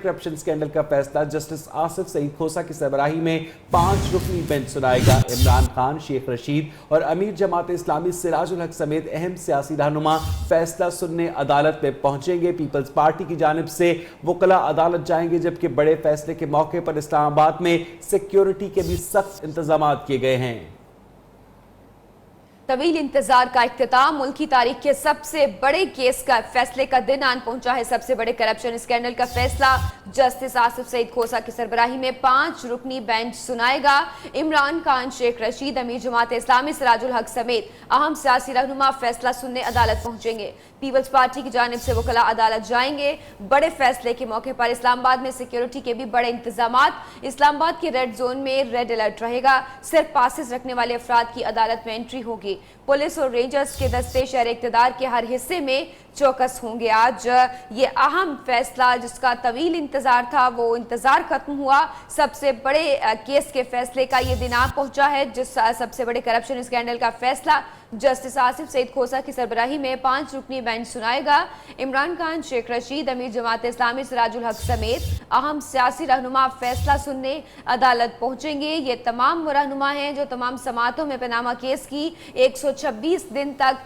Corruption scandal का फैसला justice Asif Saeed खोसा की सरबराही में 5 रुकनी बेंच सुनाएगा। इमरान खान, शेख रशीद और अमीर जमात इस्लामी सिराजुल हक समेत अहम सियासी रहनुमा फैसला सुनने अदालत में पहुंचेंगे। पीपल्स पार्टी की जानिब से वकला अदालत जाएंगे, जबकि बड़े फैसले के मौके पर इस्लामाबाद में सिक्योरिटी के भी सख्त इंतजाम किए गए हैं। तवील इंतजार का इख्तिताम, मुल्क की तारीख के सबसे बड़े केस का फैसले का दिन आन पहुंचा है। सबसे बड़े करप्शन स्कैंडल का फैसला जस्टिस आसिफ सईद खोसा की सरबराही में 5 रुकनी बेंच सुनाएगा। इमरान खान, शेख रशीद, अमीर जमात इस्लामी सिराजुल हक समेत अहम सियासी रहनुमा फैसला सुनने अदालत पहुंचेंगे। पीपल्स पार्टी की जानिब से वकला अदालत जाएंगे। बड़े फैसले के मौके पर इस्लामाबाद में सिक्योरिटी के भी बड़े इंतजामात। इस्लामाबाद के रेड जोन में रेड अलर्ट रहेगा। सिर्फ पासेस रखने वाले अफराद की अदालत में एंट्री होगी। पुलिस और रेंजर्स के दस्ते शहर इक़्तिदार के हर हिस्से में चौकस होंगे। आज ये अहम फैसला जिसका तवील इंतजार था वो इंतजार खत्म हुआ। सबसे बड़े केस के फैसले का ये दिन आ पहुंचा है, जिस सबसे बड़े करप्शन स्कैंडल का फैसला जस्टिस आसिफ सईद खोसा की सरबराही में 5 रुकनी बेंच सुनाएगा। इमरान खान, शेख रशीद, अमीर जमात इस्लामी सिराजुल हक समेत अहम सियासी रहनुमा फैसला सुनने अदालत पहुंचेंगे। ये तमाम रहनुमा हैं जो तमाम समातों में पनामा केस की 126 दिन तक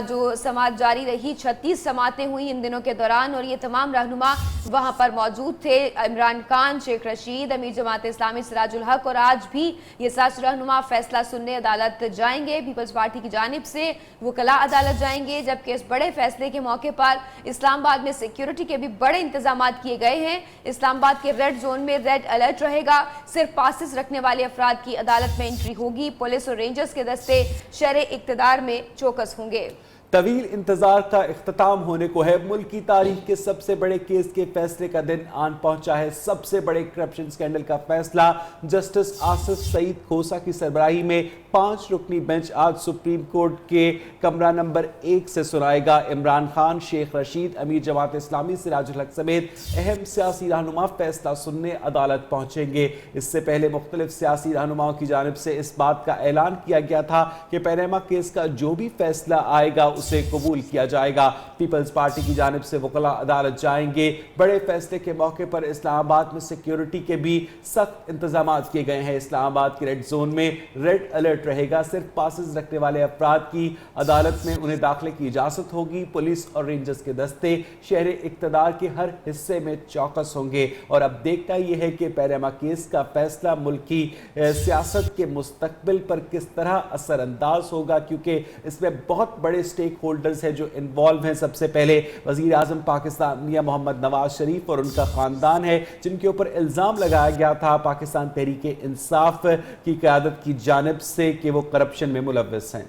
जो समात जारी रही, 36 समातें हुई इन दिनों के दौरान, और ये तमाम रहनुमा वहां पर मौजूद थे। इमरान खान, शेख रशीद, अमीर जमात इस्लामी सिराजुल हक, और आज भी ये 7 रहनुमा फैसला सुनने अदालत जाएंगे। पीपल्स पार्टी की जानिब से वकला अदालत जाएंगे, जबकि इस बड़े फैसले के मौके पर इस्लामाबाद में सिक्योरिटी के भी बड़े इंतजाम किए गए हैं। इस्लामाबाद के रेड जोन में रेड अलर्ट रहेगा। सिर्फ पासेस रखने वाले अफराद की अदालत में एंट्री होगी। पुलिस और रेंजर्स के दस्ते शहर इक़्तिदार में चौकस होंगे। तवील इंतजार का इख्तिताम होने को है। मुल्क की तारीख के सबसे बड़े केस के फैसले का दिन आन पहुंचा है। सबसे बड़े करप्शन स्कैंडल का फैसला जस्टिस आसिफ सईद खोसा की सरबराही में 5 रुकनी बेंच आज सुप्रीम कोर्ट के कमरा नंबर 1 से सुनाएगा। इमरान खान, शेख रशीद, अमीर जमात इस्लामी सिराजुल हक समेत अहम सियासी रहनुमा फैसला सुनने अदालत पहुंचेंगे। इससे पहले मुख्तलिफ सियासी रहनुमाओं की जानिब से इस बात का ऐलान किया गया था कि पनामा केस का जो भी फैसला आएगा उसे कबूल किया जाएगा। पीपल्स पार्टी की जानिब से वकला अदालत जाएंगे। बड़े फैसले के मौके पर इस्लामाबाद में सिक्योरिटी के भी सख्त इंतजाम किए गए हैं। इस्लामाबाद के रेड जोन में रेड अलर्ट रहेगा। सिर्फ पासेस रखने वाले अफराद की अदालत में उन्हें दाखिले की इजाजत होगी। पुलिस और रेंजर्स के दस्ते शहर इक़्तिदार के हर हिस्से में चौकस होंगे। और अब देखना यह है कि पनामा केस का फैसला मुल्क की सियासत के मुस्तकबिल पर किस तरह असरअंदाज होगा, क्योंकि इसमें बहुत बड़े स्टेक होल्डर्स हैं जो इन्वॉल्व हैं। सबसे पहले वजीर आजम पाकिस्तान मियां मोहम्मद नवाज शरीफ और उनका खानदान है, जिनके ऊपर इल्जाम लगाया गया था पाकिस्तान तहरीक इंसाफ की क़यादत की जानिब से कि वो करप्शन में मुलव्वस हैं।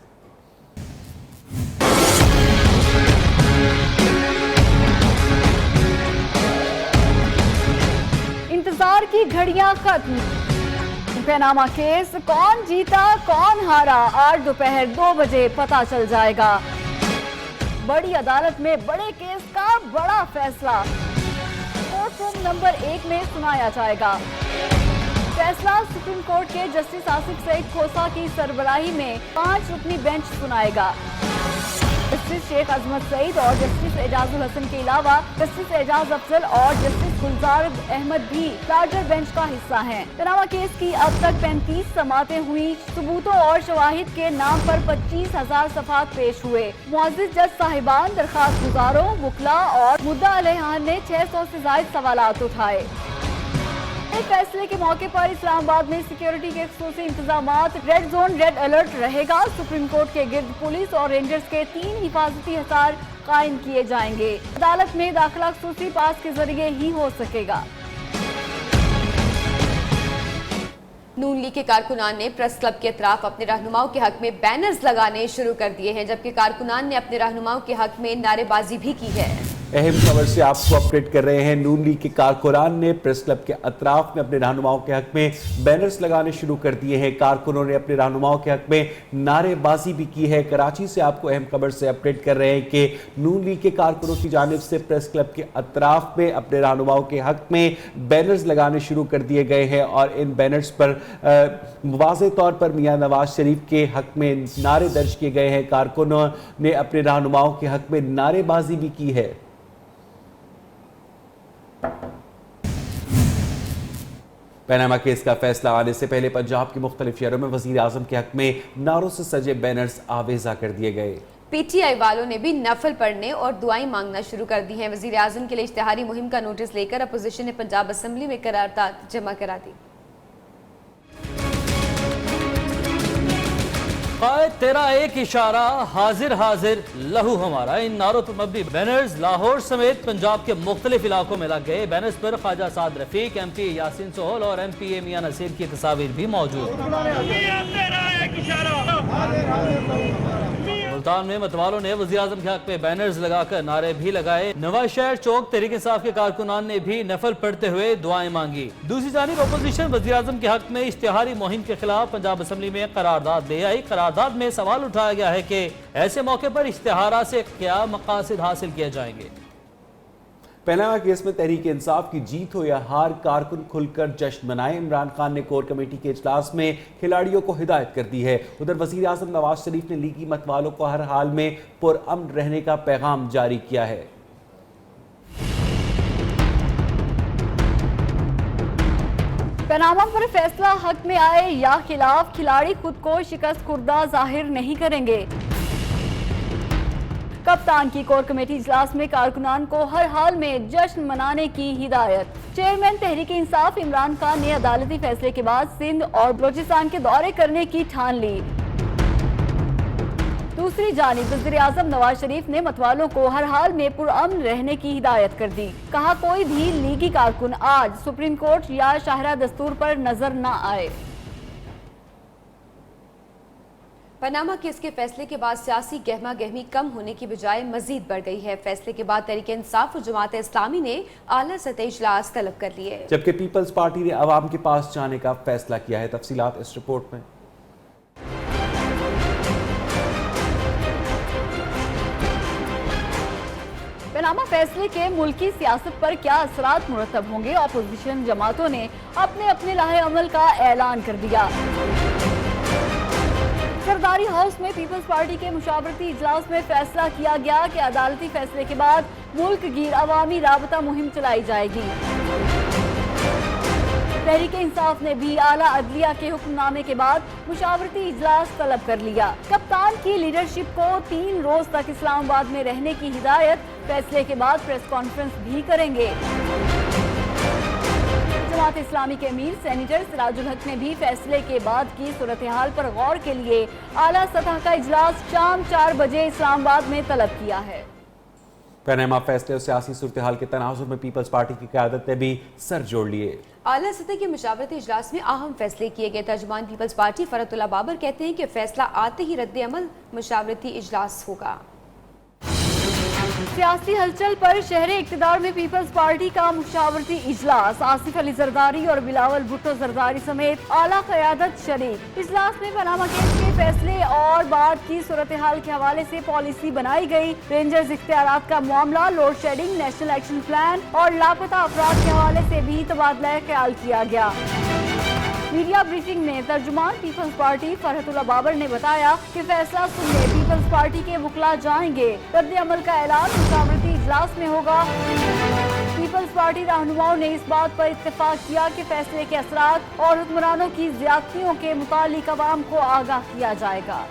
इंतजार की घड़ियां खत्म। पनामा केस कौन जीता कौन हारा आज दोपहर 2 बजे पता चल जाएगा। बड़ी अदालत में बड़े केस का बड़ा फैसला कोर्ट रूम नंबर 1 में सुनाया जाएगा। फैसला सुप्रीम कोर्ट के जस्टिस आसिफ सईद खोसा की सरबराही में 5 रुकनी बेंच सुनाएगा। जस्टिस शेख अजमत सईद और जस्टिस एजाजुल हसन के अलावा जस्टिस एजाज अफजल और जस्टिस गुलजार अहमद भी लार्जर बेंच का हिस्सा हैं। पनामा केस की अब तक 35 समातें हुई। सबूतों और शवाहिद के नाम पर 25,000 सफात पेश हुए। मुअज़्ज़िज़ जज साहिबान, दरखास्त गुजारों, वकला और मुद्दा अलैहान ने 600 से ज़ायद सवालात उठाए। फैसले के मौके पर इस्लामाबाद में सिक्योरिटी के खुसूसी इंतजामात। रेड जोन रेड अलर्ट रहेगा। सुप्रीम कोर्ट के गिर्द पुलिस और रेंजर्स के 3 हिफाजती हसार कायम किए जाएंगे। अदालत में दाखिला खुसूसी पास के जरिए ही हो सकेगा। नून लीग के कारकुनान ने प्रेस क्लब के अतराफ अपने रहनुमाओं के हक में बैनर्स लगाने शुरू कर दिए हैं, जबकि कारकुनान ने अपने रहनुमाओं के हक में नारेबाजी भी की है। अहम खबर से आपको अपडेट कर रहे हैं। नून लीग के कारकुनान ने प्रेस क्लब के अतराफ में अपने रहनुमाओं के हक में बैनर्स लगाने शुरू कर दिए हैं। कारकुनों ने अपने रहनुमाओं के हक में नारेबाजी भी की है। कराची से आपको अहम खबर से अपडेट कर रहे हैं कि नून लीग के कारकुनों की जानिब से प्रेस क्लब के अतराफ में अपने रहनुमाओं के हक में बैनर्स लगाने शुरू कर दिए गए हैं और इन बैनर्स पर वाज़ेह तौर पर मियां नवाज शरीफ के हक में नारे दर्ज किए गए हैं। कारकुनों ने अपने रहनुमाओं के हक में नारेबाजी भी की है। पनामा केस का फैसला आने से पहले पंजाब के मुख्तलिफ शहरों में वजीर आजम के हक में नारों से सजे बैनर्स आवेजा कर दिए गए। पीटीआई वालों ने भी नफल पढ़ने और दुआएं मांगना शुरू कर दी हैं। वजीर आजम के लिए इश्तिहारी मुहिम का नोटिस लेकर अपोजिशन ने पंजाब असेंबली में करारदाद जमा करा दी। तेरा एक इशारा हाजिर हाजिर लहू हमारा, इन नारों पर मबनी बैनर्स लाहौर समेत पंजाब के मुख्तलिफ इलाकों में लग गए। बैनर्स पर ख्वाजा साद रफीक, MP यासीन सोहल और MPA मियां नसीर की तस्वीर भी मौजूद। मुल्तान में मतवालों ने वज़ीर आज़म के हक में बैनर्स लगाकर नारे भी लगाए। नवाज शहर चौक तहरीक इंसाफ के कारकुनान ने भी नफल पढ़ते हुए दुआएं मांगी। दूसरी जानिब अपोजिशन वज़ीर आज़म के हक में इश्तिहारी मुहिम के खिलाफ पंजाब असेंबली में करारदाद ले आई। करारदाद में सवाल उठाया गया है कि ऐसे मौके पर इश्तिहारा से क्या मकासद हासिल किए जाएंगे। पनामा केस में तहरीक इंसाफ की जीत हो या हार, कारकुन खुलकर जश्न मनाए। इमरान खान ने कोर कमेटी के इजलास में खिलाड़ियों को हिदायत कर दी है। उधर वजीर आजम नवाज शरीफ ने लीगी मतवालों को हर हाल में पुरअमन रहने का पैगाम जारी किया है। पनामा पर फैसला हक में आए या खिलाफ, खिलाड़ी खुद को शिकस्त खुर्दा जाहिर नहीं करेंगे। कप्तान की कोर कमेटी इजलास में कारकुनान को हर हाल में जश्न मनाने की हिदायत। चेयरमैन तहरीक इंसाफ इमरान खान ने अदालती फैसले के बाद सिंध और बलोचिस्तान के दौरे करने की ठान ली। दूसरी जानिब वज़ीर आज़म नवाज शरीफ ने मतवालों को हर हाल में पुरअमन रहने की हिदायत कर दी। कहा कोई भी लीगी कारकुन आज सुप्रीम कोर्ट या शाहरा दस्तूर पर नजर न आए। पनामा केस के फैसले के बाद सियासी गहमा गहमी कम होने की बजाय मजीद बढ़ गई है। फैसले के बाद तहरीक इंसाफ और जमात इस्लामी ने आला सतह इजलास तलब कर लिए, जबकि पीपल्स पार्टी ने अवाम के पास जाने का फैसला किया है। तफसीलात इस रिपोर्ट में। पनामा फैसले के मुल्की सियासत पर क्या असरात मुरतब होंगे। अपोजिशन जमातों ने अपने अपने लाहे अमल का ऐलान कर दिया। सरदारी हाउस में पीपल्स पार्टी के मुशावरती इजलास में फैसला किया गया कि अदालती फैसले के बाद मुल्क गिर अवामी राबता मुहिम चलाई जाएगी। तहरीक इंसाफ ने भी आला अदलिया के हुक्मनामे के बाद मुशावरती इजलास तलब कर लिया। कप्तान की लीडरशिप को 3 रोज तक इस्लामाबाद में रहने की हिदायत। फैसले के बाद प्रेस कॉन्फ्रेंस भी करेंगे। जमात इस्लामी के अमीर सेनेटर सिराजुल हक ने भी फैसले के बाद की सूरत हाल पर गौर के लिए आला सतह का इजलास शाम 4 बजे इस्लामाबाद में तलब किया है। पनामा फैसले और सियासी सूरत हाल के तनाजुर में पीपल्स पार्टी की क़यादत ने भी सर जोड़ लिए। आला सतह के मुशावरती इजलास में अहम फैसले किए गए। तर्जुमान पीपल्स पार्टी फरहतुल्लाह बाबर कहते हैं कि फैसला आते ही रद्द अमल मुशावरती इजलास होगा। सियासी हलचल पर शहर इक्तदार में पीपल्स पार्टी का मुशावरती इजलास। आसिफ अली जरदारी और बिलावल भुट्टो जरदारी समेत आला क़यादत शरीक। इजलास में पनामा केस के फैसले और बाद की सूरत हाल के हवाले से पॉलिसी बनाई गई। रेंजर्स इख्तियारात का मामला, load shedding, national action plan और लापता अफराद के हवाले से भी तबादला ख्याल किया गया। मीडिया ब्रीफिंग में तर्जुमान पीपल्स पार्टी फरहतुल्लाह बाबर ने बताया कि फैसला सुनने पीपल्स पार्टी के वकला जाएंगे। रद्द अमल का ऐलान मुशावरती इजलास में होगा। पीपल्स पार्टी रहनुमाओं ने इस बात पर इत्तेफाक किया कि फैसले के असरात और हुक्मरानों की ज्यादतियों के मुतालिक अवाम को आगाह किया जाएगा।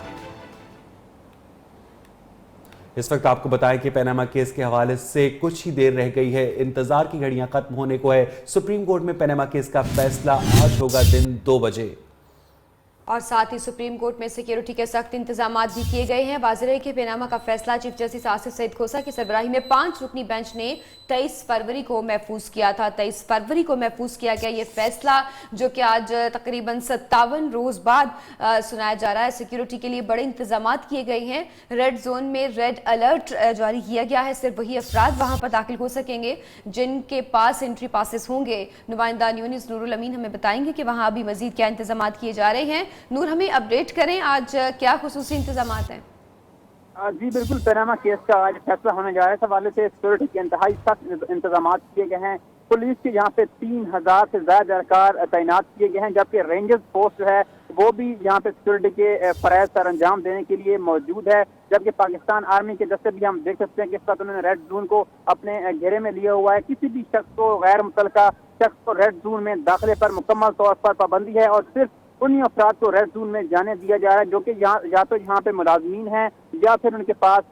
इस वक्त आपको बताएं कि पनामा केस के हवाले से कुछ ही देर रह गई है। इंतजार की घड़ियां खत्म होने को है। सुप्रीम कोर्ट में पनामा केस का फैसला आज होगा दिन 2 बजे। और साथ ही सुप्रीम कोर्ट में सिक्योरिटी के सख्त इंतजाम भी किए गए हैं। वाज़ेह है कि पनामा का फैसला चीफ जस्टिस आसिफ सईद खोसा की सरबराही में 5 रुकनी बेंच ने 23 फरवरी को महफूज किया था। 23 फरवरी को महफूज किया गया ये फैसला, जो कि आज तकरीबन 57 रोज बाद सुनाया जा रहा है। सिक्योरिटी के लिए बड़े इंतजाम किए गए हैं। रेड जोन में रेड अलर्ट जारी किया गया है। सिर्फ वही अफराद वहां पर दाखिल हो सकेंगे जिनके पास एंट्री पासेस होंगे। नुमाइंदा न्यूज़ नूरुल अमीन हमें बताएंगे कि वहां अभी मजीद क्या इंतजाम किए जा रहे हैं। नूर, हमें अपडेट करें, आज क्या खुसूसी इंतजाम हैं? जी बिल्कुल, पनामा केस का आज फैसला होने जा रहा है। इस हवाले से सिक्योरिटी के इंतहाई सख्त इंतजाम किए गए हैं। पुलिस के यहाँ पे 3000 से ज्यादा एहलकार तैनात किए गए हैं, जबकि रेंजर्स फोर्स जो है वो भी यहाँ पे सिक्योरिटी के फराइज सर अंजाम देने के लिए मौजूद है। जबकि पाकिस्तान आर्मी के दस्ते भी हम देख सकते हैं कि इस वक्त उन्होंने रेड जोन को अपने घेरे में लिया हुआ है। किसी भी शख्स को, गैर मुतल्लका शख्स को रेड जोन में दाखिले पर मुकम्मल तौर पर पाबंदी है और सिर्फ उन्हीं अफराद को रेड जोन में जाने दिया जा रहा है जो कि या तो यहाँ पे मुलाजमीन हैं या फिर उनके पास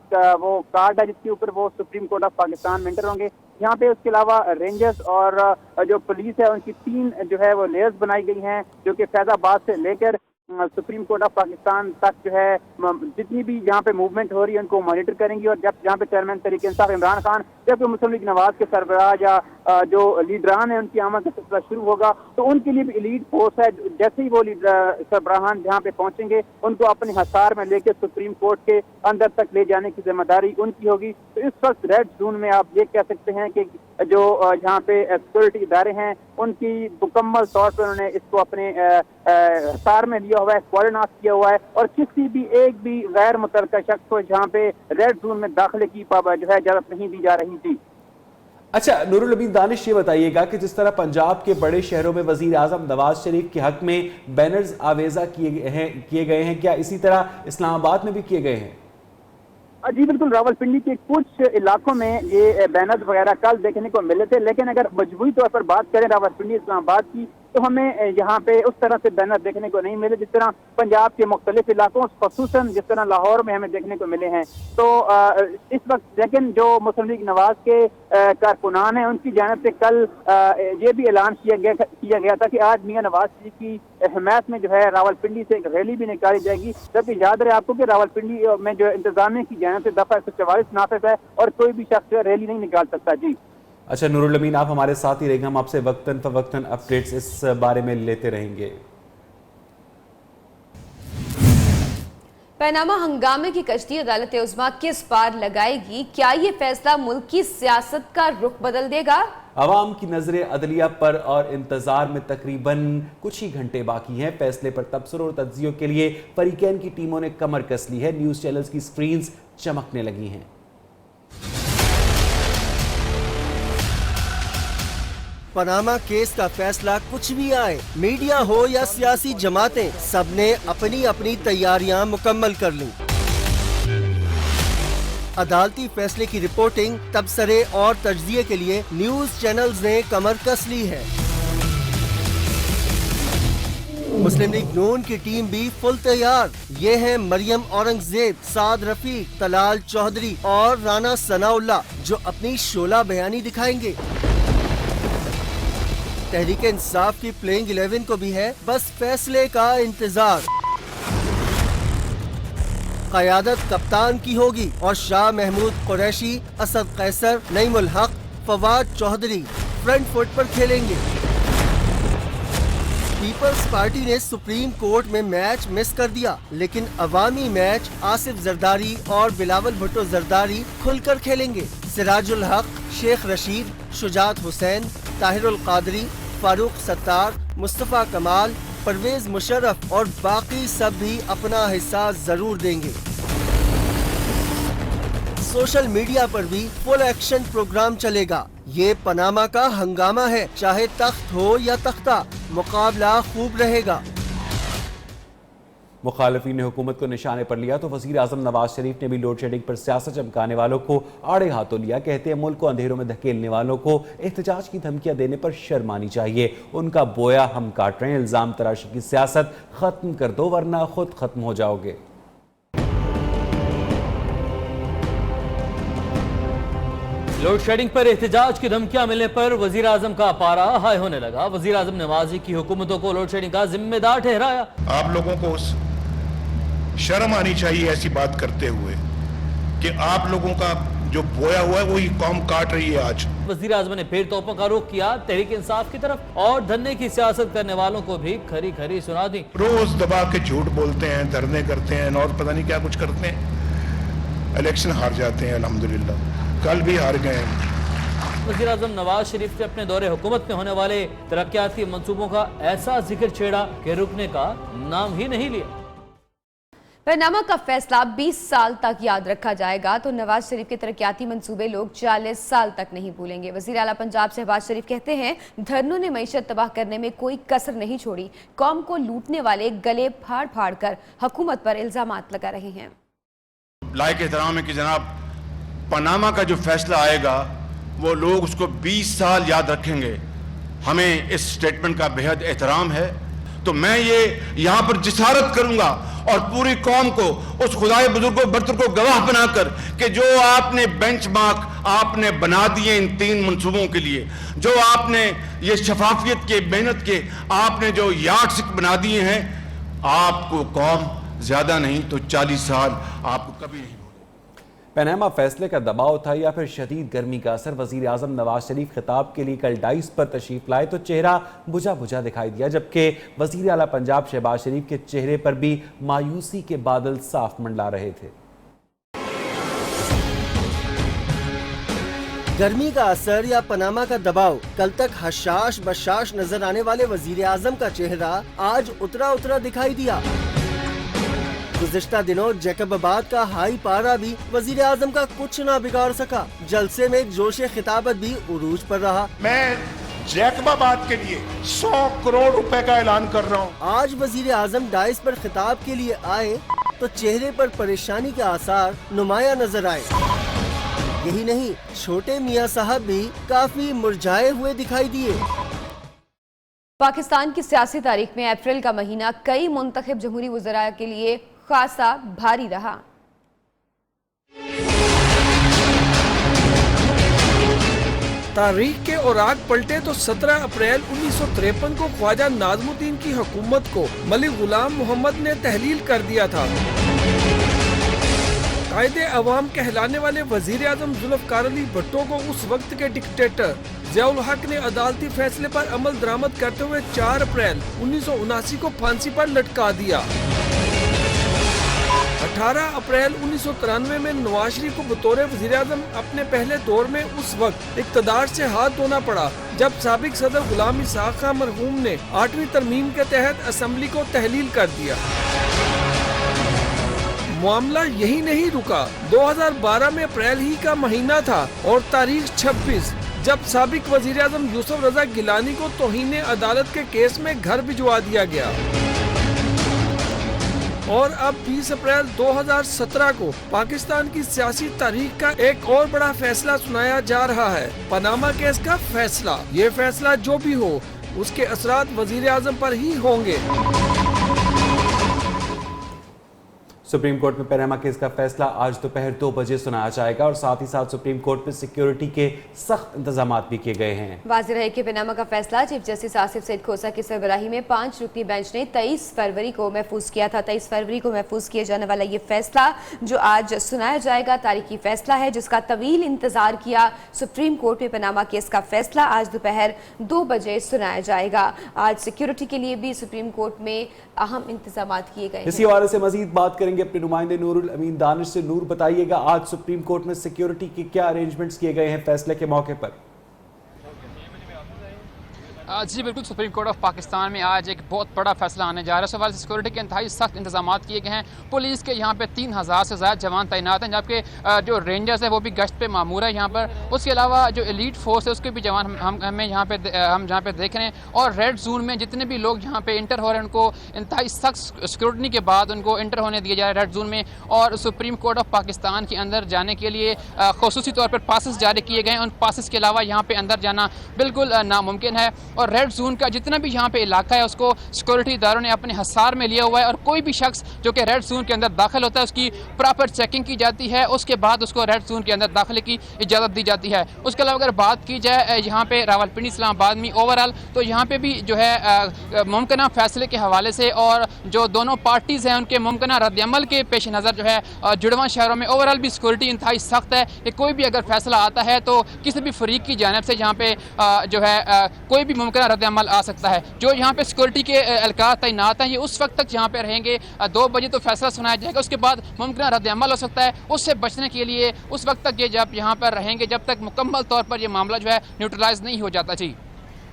वो कार्ड है जिसके ऊपर वो सुप्रीम कोर्ट ऑफ पाकिस्तान में एंटर होंगे। यहाँ पे उसके अलावा रेंजर्स और जो पुलिस है उनकी 3 जो है वो लेयर्स बनाई गई हैं, जो कि फैजाबाद से लेकर सुप्रीम कोर्ट ऑफ पाकिस्तान तक जो है जितनी भी यहाँ पे मूवमेंट हो रही है उनको मॉनिटर करेंगी। और जब यहाँ पे चेयरमैन तहरीक इंसाफ इमरान खान जबकि मुस्लिम लीग नवाज के सरबराह या जो लीडरान है उनकी आमद का सिलसिला शुरू होगा तो उनके लिए भी एलीट फोर्स है। जैसे ही वो सरबराहान जहाँ पे पहुंचेंगे उनको अपने हसार में लेकर सुप्रीम कोर्ट के अंदर तक ले जाने की जिम्मेदारी उनकी होगी। तो इस वक्त रेड जोन में आप ये कह सकते हैं कि जो यहाँ पे सिक्योरिटी इदारे हैं उनकी मुकम्मल तौर पर उन्होंने इसको अपने हसार में लिया हुआ है, कोऑर्डिनेट किया हुआ है और किसी भी एक भी गैर मुतल्लका शख्स को जहाँ पे रेड जोन में दाखिले की जो है इजाजत नहीं दी जा रही थी। अच्छा नूरुल अमीन दानिश, ये बताइएगा कि जिस तरह पंजाब के बड़े शहरों में वजीर आजम नवाज शरीफ के हक में बैनर्स आवेजा किए गए हैं, क्या इसी तरह इस्लामाबाद में भी किए गए हैं? जी बिल्कुल, रावलपिंडी के कुछ इलाकों में ये बैनर्स वगैरह कल देखने को मिले थे, लेकिन अगर मजबूरी तौर पर बात करें रावलपिंडी इस्लामाबाद की तो हमें यहाँ पे उस तरह से बैनर देखने को नहीं मिले जिस तरह पंजाब के मुख्तलिफ इलाकों खसूसन जिस तरह लाहौर में हमें देखने को मिले हैं। तो इस वक्त लेकिन जो मुस्लिम लीग नवाज के कारकुनान हैं उनकी जानिब से कल ये भी ऐलान किया गया था कि आज मियां नवाज शरीफ की हिमायत में जो है रावलपिंडी से एक रैली भी निकाली जाएगी। जबकि याद रहे आपको कि रावलपिंडी में जो इंतजामिया की जानिब से दफा 144 नाफिज है और कोई भी शख्स रैली नहीं निकाल सकता। जी अच्छा नूरुल अमीन, आप हमारे साथ ही रहेंगे, हम आपसे वक्तन फवक्तन अपडेट्स इस बारे में लेते रहेंगे। पनामा हंगामे की कश्ती अदालत उज़्मा किस पार लगाएगी? क्या ये फैसला मुल्क की सियासत का रुख बदल देगा? अवाम की नजरें अदलिया पर और इंतजार में तकरीबन कुछ ही घंटे बाकी हैं। फैसले पर तबसरों और तज्जियों के लिए फरीकैन की टीमों ने कमर कस ली है। न्यूज चैनल्स की स्क्रीन्स चमकने लगी हैं। पनामा केस का फैसला कुछ भी आए, मीडिया हो या सियासी जमातें, सबने अपनी अपनी तैयारियां मुकम्मल कर लीं। अदालती फैसले की रिपोर्टिंग, तबसरे और तज्जिए के लिए न्यूज चैनल्स ने कमर कस ली है। मुस्लिम लीग नून की टीम भी फुल तैयार। ये हैं मरियम औरंगजेब, साद रफीक, तलाल चौधरी और राना सनाउल्लाह जो अपनी शोला बयानी दिखाएंगे। तहरीक इंसाफ की प्लेइंग 11 को भी है बस फैसले का इंतजार। क़यादत कप्तान की होगी और शाह महमूद कुरैशी, असद कैसर, नईमुल हक, फवाद चौधरी फ्रंट फुट पर खेलेंगे। पीपल्स पार्टी ने सुप्रीम कोर्ट में मैच मिस कर दिया, लेकिन अवामी मैच आसिफ जरदारी और बिलावल भुट्टो जरदारी खुलकर खेलेंगे। सिराजुल हक, शेख रशीद, शुजात हुसैन, ताहिरुल कादरी, फारूक सत्तार, मुस्तफ़ा कमाल, परवेज मुशर्रफ और बाकी सब भी अपना हिस्सा जरूर देंगे। सोशल मीडिया पर भी फुल एक्शन प्रोग्राम चलेगा। ये पनामा का हंगामा है, चाहे तख्त हो या तख्ता, मुकाबला खूब रहेगा। मुखालिफिन ने हुकूमत को निशाने पर लिया तो वज़ीर आज़म नवाज शरीफ ने भी लोड शेडिंग पर सियासत चमकाने वालों को आड़े हाथों लिया। कहते हैं मुल्क को अंधेरों में धकेलने वालों को एहतजाज की धमकियां देने पर शर्म आनी चाहिए। उनका बोया हम काट रहे हैं। इल्जाम तराशी की सियासत खत्म कर दो वरना खुद खत्म हो जाओगे। लोड शेडिंग पर एहतजाज की धमकियां मिलने पर वजीर आजम का पारा हाई होने लगा। वजीर आजम ने माजी की हुकूमतों को लोड शेडिंग का जिम्मेदार ठहराया। आप लोगों को शर्म आनी चाहिए ऐसी बात करते हुए कि आप लोगों का जो बोया हुआ है वही कौम काट रही है आज। वजीर आजम ने फिर तोपों का रुख किया तहरीक इंसाफ की तरफ और धरने की सियासत करने वालों को भी खरी खरी सुना दी। रोज दबा के झूठ बोलते हैं, धरने करते हैं और पता नहीं क्या कुछ करते हैं, इलेक्शन हार जाते हैं। अल्हम्दुलिल्लाह कल भी हार गए हैं। वज़ीर आज़म नवाज शरीफ ने अपने दौरे हुकूमत में होने वाले तरक्याती मंसूबों का ऐसा जिक्र छेड़ा कि रुकने का नाम ही नहीं लिया। पनामा का फैसला 20 साल तक याद रखा जाएगा तो नवाज शरीफ के तरक्याती मंसूबे लोग 40 साल तक नहीं भूलेंगे। वजीर आला पंजाब शहबाज शरीफ कहते हैं, धरनों ने मईशत तबाह करने में कोई कसर नहीं छोड़ी। कौम को लूटने वाले गले फाड़ फाड़ कर हुकूमत पर इल्जामात लगा रहे हैं। लायक एहतराम है कि जनाब पनामा का जो फैसला आएगा वो लोग उसको 20 साल याद रखेंगे। हमें इस स्टेटमेंट का बेहद एहतराम है, तो मैं ये यहाँ पर जिसारत करूंगा और पूरी कौम को उस खुदाए बुजुर्गों बरतर को गवाह बनाकर कि जो आपने बेंचमार्क आपने बना दिए इन 3 मंसूबों के लिए, जो आपने ये शफाफियत के मेहनत के आपने जो यार्डस्टिक बना दिए हैं, आपको कौम ज्यादा नहीं तो 40 साल आपको कभी नहीं। पनामा फैसले का दबाव था या फिर शदीद गर्मी का असर? वजीर आजम नवाज शरीफ खिताब के लिए कल डाइस पर तशरीफ लाए तो चेहरा बुझा बुझा दिखाई दिया, जबकि वजीर आला पंजाब शहबाज शरीफ के चेहरे पर भी मायूसी के बादल साफ मंडला रहे थे। गर्मी का असर या पनामा का दबाव? कल तक हशाश बशाश नजर आने वाले वजीर आजम का चेहरा आज उतरा उतरा दिखाई दिया। गुज़िश्ता दिनों जैकबाबाद का हाई पारा भी वजीर आजम का कुछ ना बिगाड़ सका। जलसे में जोशे खिताबत भी उरूज पर रहा। मैं जैकबाबाद के लिए 100 करोड़ रुपए का ऐलान कर रहा हूँ। आज वजीर आजम डाइस पर खिताब के लिए आए तो चेहरे पर परेशानी के आसार नुमाया नजर आए। यही नहीं, छोटे मियाँ साहब भी काफी मुरझाए हुए दिखाई दिए। पाकिस्तान की सियासी तारीख में अप्रैल का महीना कई मुंतखब जमहूरी वज़रा के लिए खासा भारी रहा। तारीख के औराक पलटे तो 17 अप्रैल 1953 को ख्वाजा नाज़मुद्दीन की हुकूमत को मलिक गुलाम मोहम्मद ने तहलील कर दिया था। कायदे अवाम कहलाने वाले वजीर आजम जुल्फ़िकार अली भुट्टो को उस वक्त के डिक्टेटर ज़ियाउल हक ने अदालती फैसले पर अमल दरामद करते हुए 4 अप्रैल 1979 को फांसी पर लटका दिया। 18 अप्रैल 1993 में नवाज शरीफ को बतौर वज़ीर आज़म अपने पहले दौर में उस वक्त इक़्तिदार से हाथ धोना पड़ा जब साबिक सदर गुलाम इसहाक़ खां मरहूम ने 8वीं तरमीम के तहत असेंबली को तहलील कर दिया। मामला यही नहीं रुका। 2012 में अप्रैल ही का महीना था और तारीख 26 जब साबिक वज़ीर आज़म यूसुफ रज़ा गिलानी को तौहीन अदालत के केस में घर भिजवा दिया गया। और अब 20 अप्रैल 2017 को पाकिस्तान की सियासी तारीख का एक और बड़ा फैसला सुनाया जा रहा है, पनामा केस का फैसला। ये फैसला जो भी हो उसके असरात वजीर आजम पर ही होंगे। सुप्रीम कोर्ट में पनामा केस का फैसला आज दोपहर 2 बजे सुनाया जाएगा और साथ ही साथ सुप्रीम कोर्ट में सिक्योरिटी के सख्त इंतजाम भी किए गए हैं। वाज़ेह है कि पनामा का फैसला चीफ जस्टिस आसिफ सईद खोसा की सरबराही में 5 रुकनी बेंच ने 23 फरवरी को महफूज किया था। 23 फरवरी को महफूज किए जाने वाला ये फैसला जो आज सुनाया जाएगा तारीखी फैसला है जिसका तवील इंतजार किया सुप्रीम कोर्ट में पनामा केस का फैसला आज दोपहर 2 बजे सुनाया जाएगा। आज सिक्योरिटी के लिए भी सुप्रीम कोर्ट में अहम इंतजाम किए गए। इसी हवाले से मजीद बात करेंगे अपने नुमाइंदे नूरुल अमीन दानिश से। नूर, बताइएगा आज सुप्रीम कोर्ट में सिक्योरिटी के क्या अरेंजमेंट्स किए गए हैं फैसले के मौके पर? जी बिल्कुल, सुप्रीम कोर्ट ऑफ पाकिस्तान में आज एक बहुत बड़ा फैसला आने जा रहा है। सवाल सिक्योरिटी के इंतहाई सख्त इंतजाम किए गए हैं। पुलिस के यहाँ पे 3000 से ज़्यादा जवान तैनात हैं, जबकि जो रेंजर्स है वो भी गश्त पे मामूर है यहाँ पर। उसके अलावा जो एलीट फोर्स है उसके भी जवान हम जहाँ पे देख रहे हैं। और रेड जोन में जितने भी लोग यहाँ पे इंटर हो रहे हैं उनको इंतहाई सख्त सिक्योरिटी के बाद उनको इंटर होने दिया जा रहा है रेड जोन में। और सुप्रीम कोर्ट ऑफ पाकिस्तान के अंदर जाने के लिए खुसूसी तौर पर पासिस जारी किए गए हैं। उन पासिस के अलावा यहाँ पे अंदर जाना बिल्कुल नामुमकिन है। और रेड जोन का जितना भी यहाँ पे इलाका है उसको सिक्योरिटी इदारों ने अपने हसार में लिया हुआ है। और कोई भी शख्स जो कि रेड जोन के अंदर दाखिल होता है उसकी प्रॉपर चेकिंग की जाती है, उसके बाद उसको रेड जोन के अंदर दाखिले की इजाज़त दी जाती है। उसके अलावा अगर बात की जाए यहाँ पे रावलपिंडी इस्लामाबाद में ओवरऑल, तो यहाँ पे भी जो है मुमकिन फैसले के हवाले से और जो दोनों पार्टीज़ हैं उनके मुमकिन रद्दअमल के पेश नज़र जो है जुड़वां शहरों में ओवरऑल भी सिक्योरिटी इंतहाई सख्त है कि कोई भी अगर फैसला आता है तो किसी भी फरीक की जानिब से यहाँ पे जो है कोई भी मुमकिन रद्दअमल आ सकता है। जो यहाँ पे सिक्योरिटी के एहलकार तैनात हैं ये उस वक्त तक यहाँ पे रहेंगे। 2 बजे तो फैसला सुनाया जाएगा, उसके बाद मुमकिन रद्दअमल हो सकता है। उससे बचने के लिए उस वक्त तक ये जब यहाँ पर रहेंगे जब तक मुकम्मल तौर पर ये मामला जो है न्यूट्रलाइज नहीं हो जाता। जी